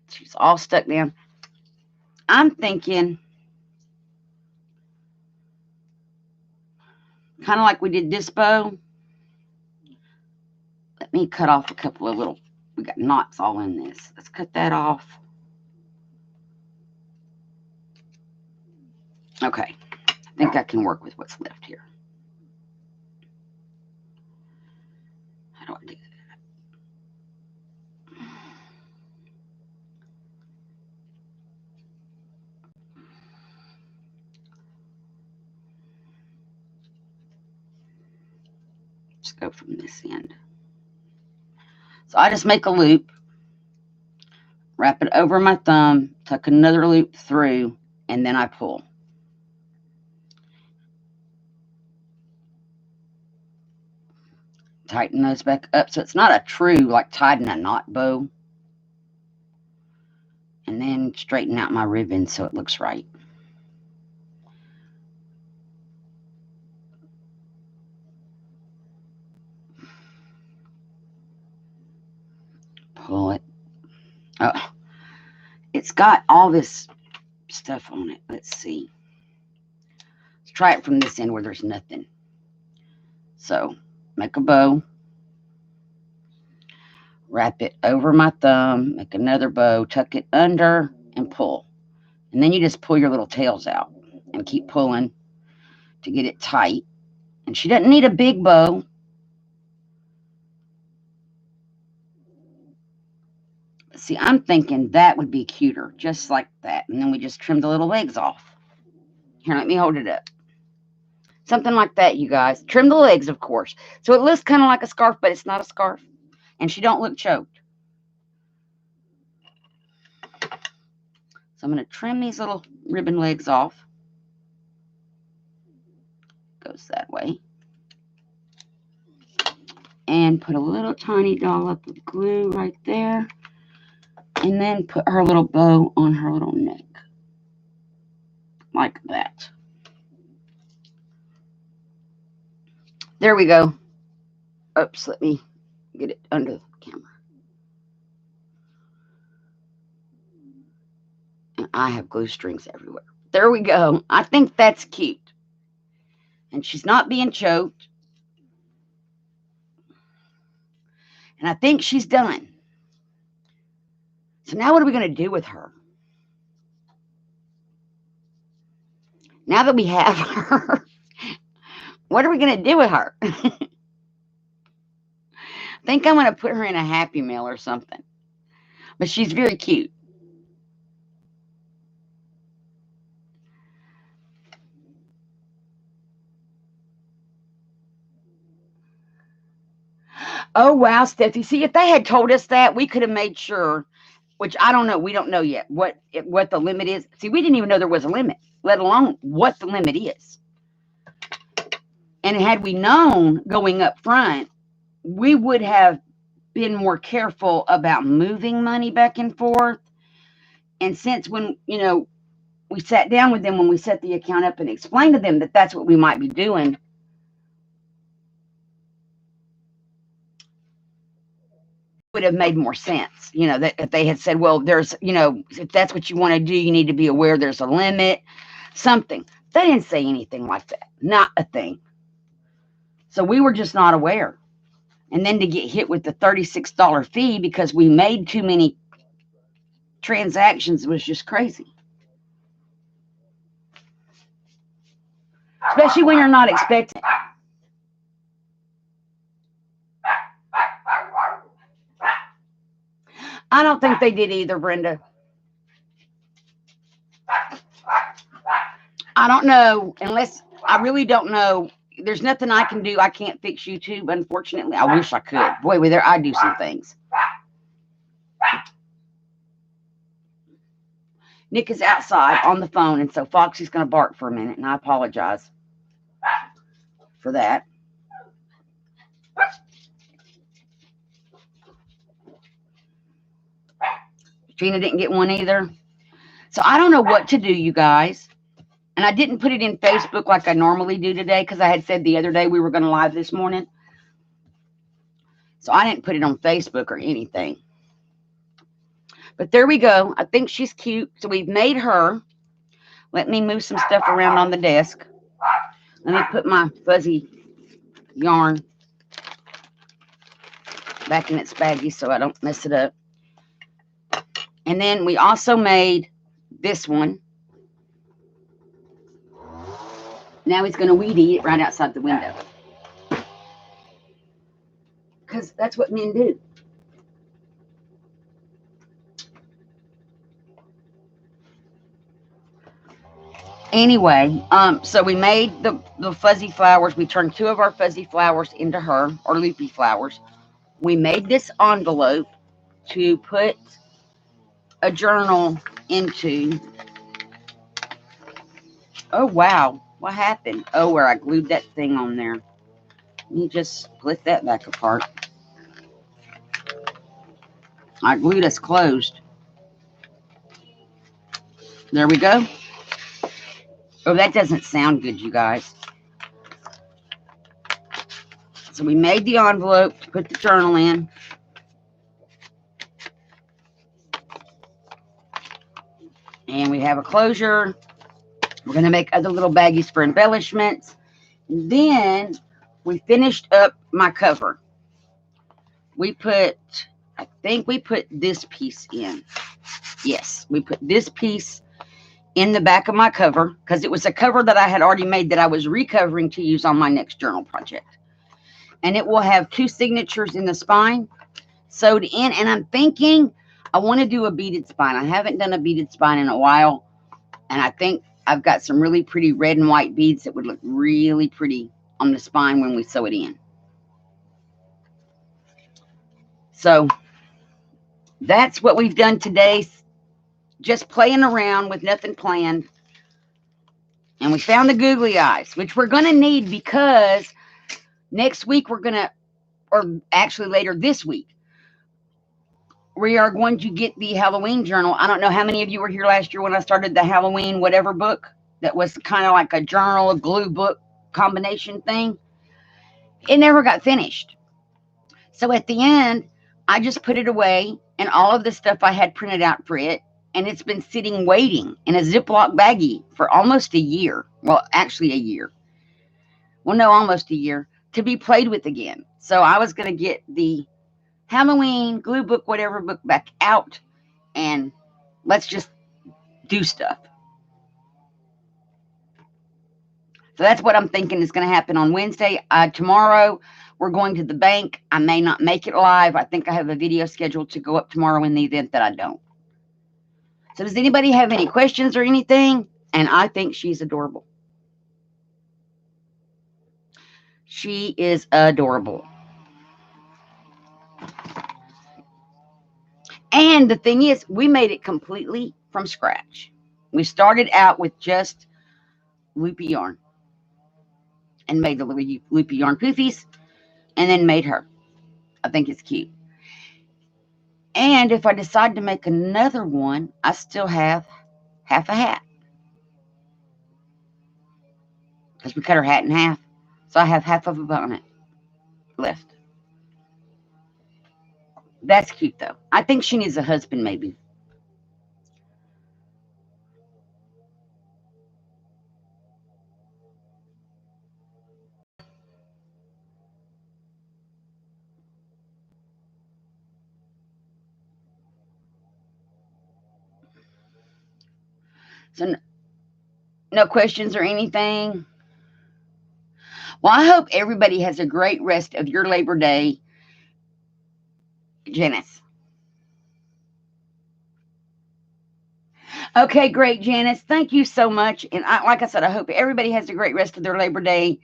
She's all stuck down. I'm thinking, kind of like we did this bow. Let me cut off a couple of little, we got knots all in this. Let's cut that off. Okay, I think I can work with what's left here. How do I do that? Let's go from this end. So I just make a loop, wrap it over my thumb, tuck another loop through, and then I pull. Tighten those back up so it's not a true, like, tied in a knot bow. And then straighten out my ribbon so it looks right. Pull it. Oh, it's got all this stuff on it. Let's see. Let's try it from this end where there's nothing. So make a bow, wrap it over my thumb, make another bow, tuck it under, and pull. And then you just pull your little tails out and keep pulling to get it tight. And she doesn't need a big bow. See, I'm thinking that would be cuter, just like that. And then we just trim the little legs off. Here, let me hold it up. Something like that, you guys. Trim the legs, of course. So it looks kind of like a scarf, but it's not a scarf. And she don't look choked. So I'm going to trim these little ribbon legs off. Goes that way. And put a little tiny dollop of glue right there. And then put her little bow on her little neck. Like that. There we go. Oops, let me get it under the camera. And I have glue strings everywhere. There we go. I think that's cute. And she's not being choked. And I think she's done. So now what are we going to do with her? Now that we have her, what are we going to do with her? I think I'm going to put her in a Happy Meal or something. But she's very cute. Oh, wow, Steffi. See, if they had told us that, we could have made sure, which I don't know. We don't know yet what the limit is. See, we didn't even know there was a limit, let alone what the limit is. And had we known going up front, we would have been more careful about moving money back and forth. And since when, we sat down with them when we set the account up and explained to them that that's what we might be doing, would have made more sense, that if they had said, well, there's, if that's what you want to do, you need to be aware there's a limit, something. They didn't say anything like that. Not a thing. So we were just not aware. And then to get hit with the $36 fee because we made too many transactions was just crazy. Especially when you're not expecting. I don't think they did either, Brenda. I don't know, unless I really don't know. There's nothing I can do. I can't fix YouTube, unfortunately. I wish I could. Boy, I'd do some things. Nick is outside on the phone, and so Foxy's going to bark for a minute, and I apologize for that. Gina didn't get one either. So I don't know what to do, you guys. And I didn't put it in Facebook like I normally do today because I had said the other day we were going to live this morning. So I didn't put it on Facebook or anything. But there we go. I think she's cute. So we've made her. Let me move some stuff around on the desk. Let me put my fuzzy yarn back in its baggie so I don't mess it up. And then we also made this one. Now he's going to weed eat it right outside the window. Because that's what men do. Anyway, so we made the fuzzy flowers. We turned 2 of our fuzzy flowers into her, or loopy flowers. We made this envelope to put a journal into. Oh, wow. What happened? Oh, where I glued that thing on there. Let me just split that back apart. I glued us closed. There we go. Oh, that doesn't sound good, you guys. So we made the envelope to put the journal in. And we have a closure. We're going to make other little baggies for embellishments. And then we finished up my cover. I think we put this piece in. Yes, we put this piece in the back of my cover because it was a cover that I had already made that I was recovering to use on my next journal project. And it will have 2 signatures in the spine sewed in. And I'm thinking I want to do a beaded spine. I haven't done a beaded spine in a while. And I think I've got some really pretty red and white beads that would look really pretty on the spine when we sew it in. So that's what we've done today. Just playing around with nothing planned. And we found the googly eyes, which we're going to need because next week we're going to, or actually later this week, we are going to get the Halloween journal. I don't know how many of you were here last year when I started the Halloween whatever book that was kind of like a journal, a glue book combination thing. It never got finished. So at the end, I just put it away and all of the stuff I had printed out for it. And it's been sitting waiting in a Ziploc baggie for almost a year. Well, actually a year. Well, no, almost a year to be played with again. So I was going to get the Halloween glue book, whatever book back out and let's just do stuff. So that's what I'm thinking is going to happen on Wednesday. Tomorrow, we're going to the bank. I may not make it live. I think I have a video scheduled to go up tomorrow in the event that I don't. So does anybody have any questions or anything? And I think she's adorable. She is adorable. And the thing is, we made it completely from scratch. We started out with just loopy yarn and made the little loopy yarn poofies and then made her. I think it's cute. And if I decide to make another one, I still have half a hat. Because we cut her hat in half. So I have half of a bonnet left. That's cute, though. I think she needs a husband, maybe. So no questions or anything? Well, I hope everybody has a great rest of your Labor Day. Janice. Okay, great, Janice. Thank you so much. And like I said, I hope everybody has a great rest of their Labor Day.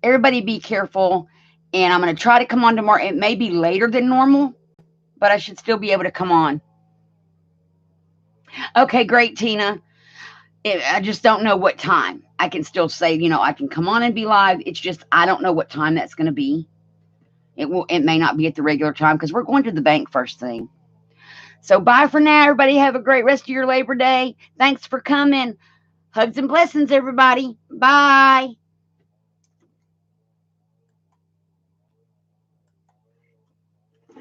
Everybody be careful. And I'm going to try to come on tomorrow. It may be later than normal, but I should still be able to come on. Okay, great, Tina. I just don't know what time. I can still say, I can come on and be live. It's just I don't know what time that's going to be. It may not be at the regular time because we're going to the bank first thing. So bye for now. Everybody have a great rest of your Labor Day. Thanks for coming. Hugs and blessings, everybody. Bye.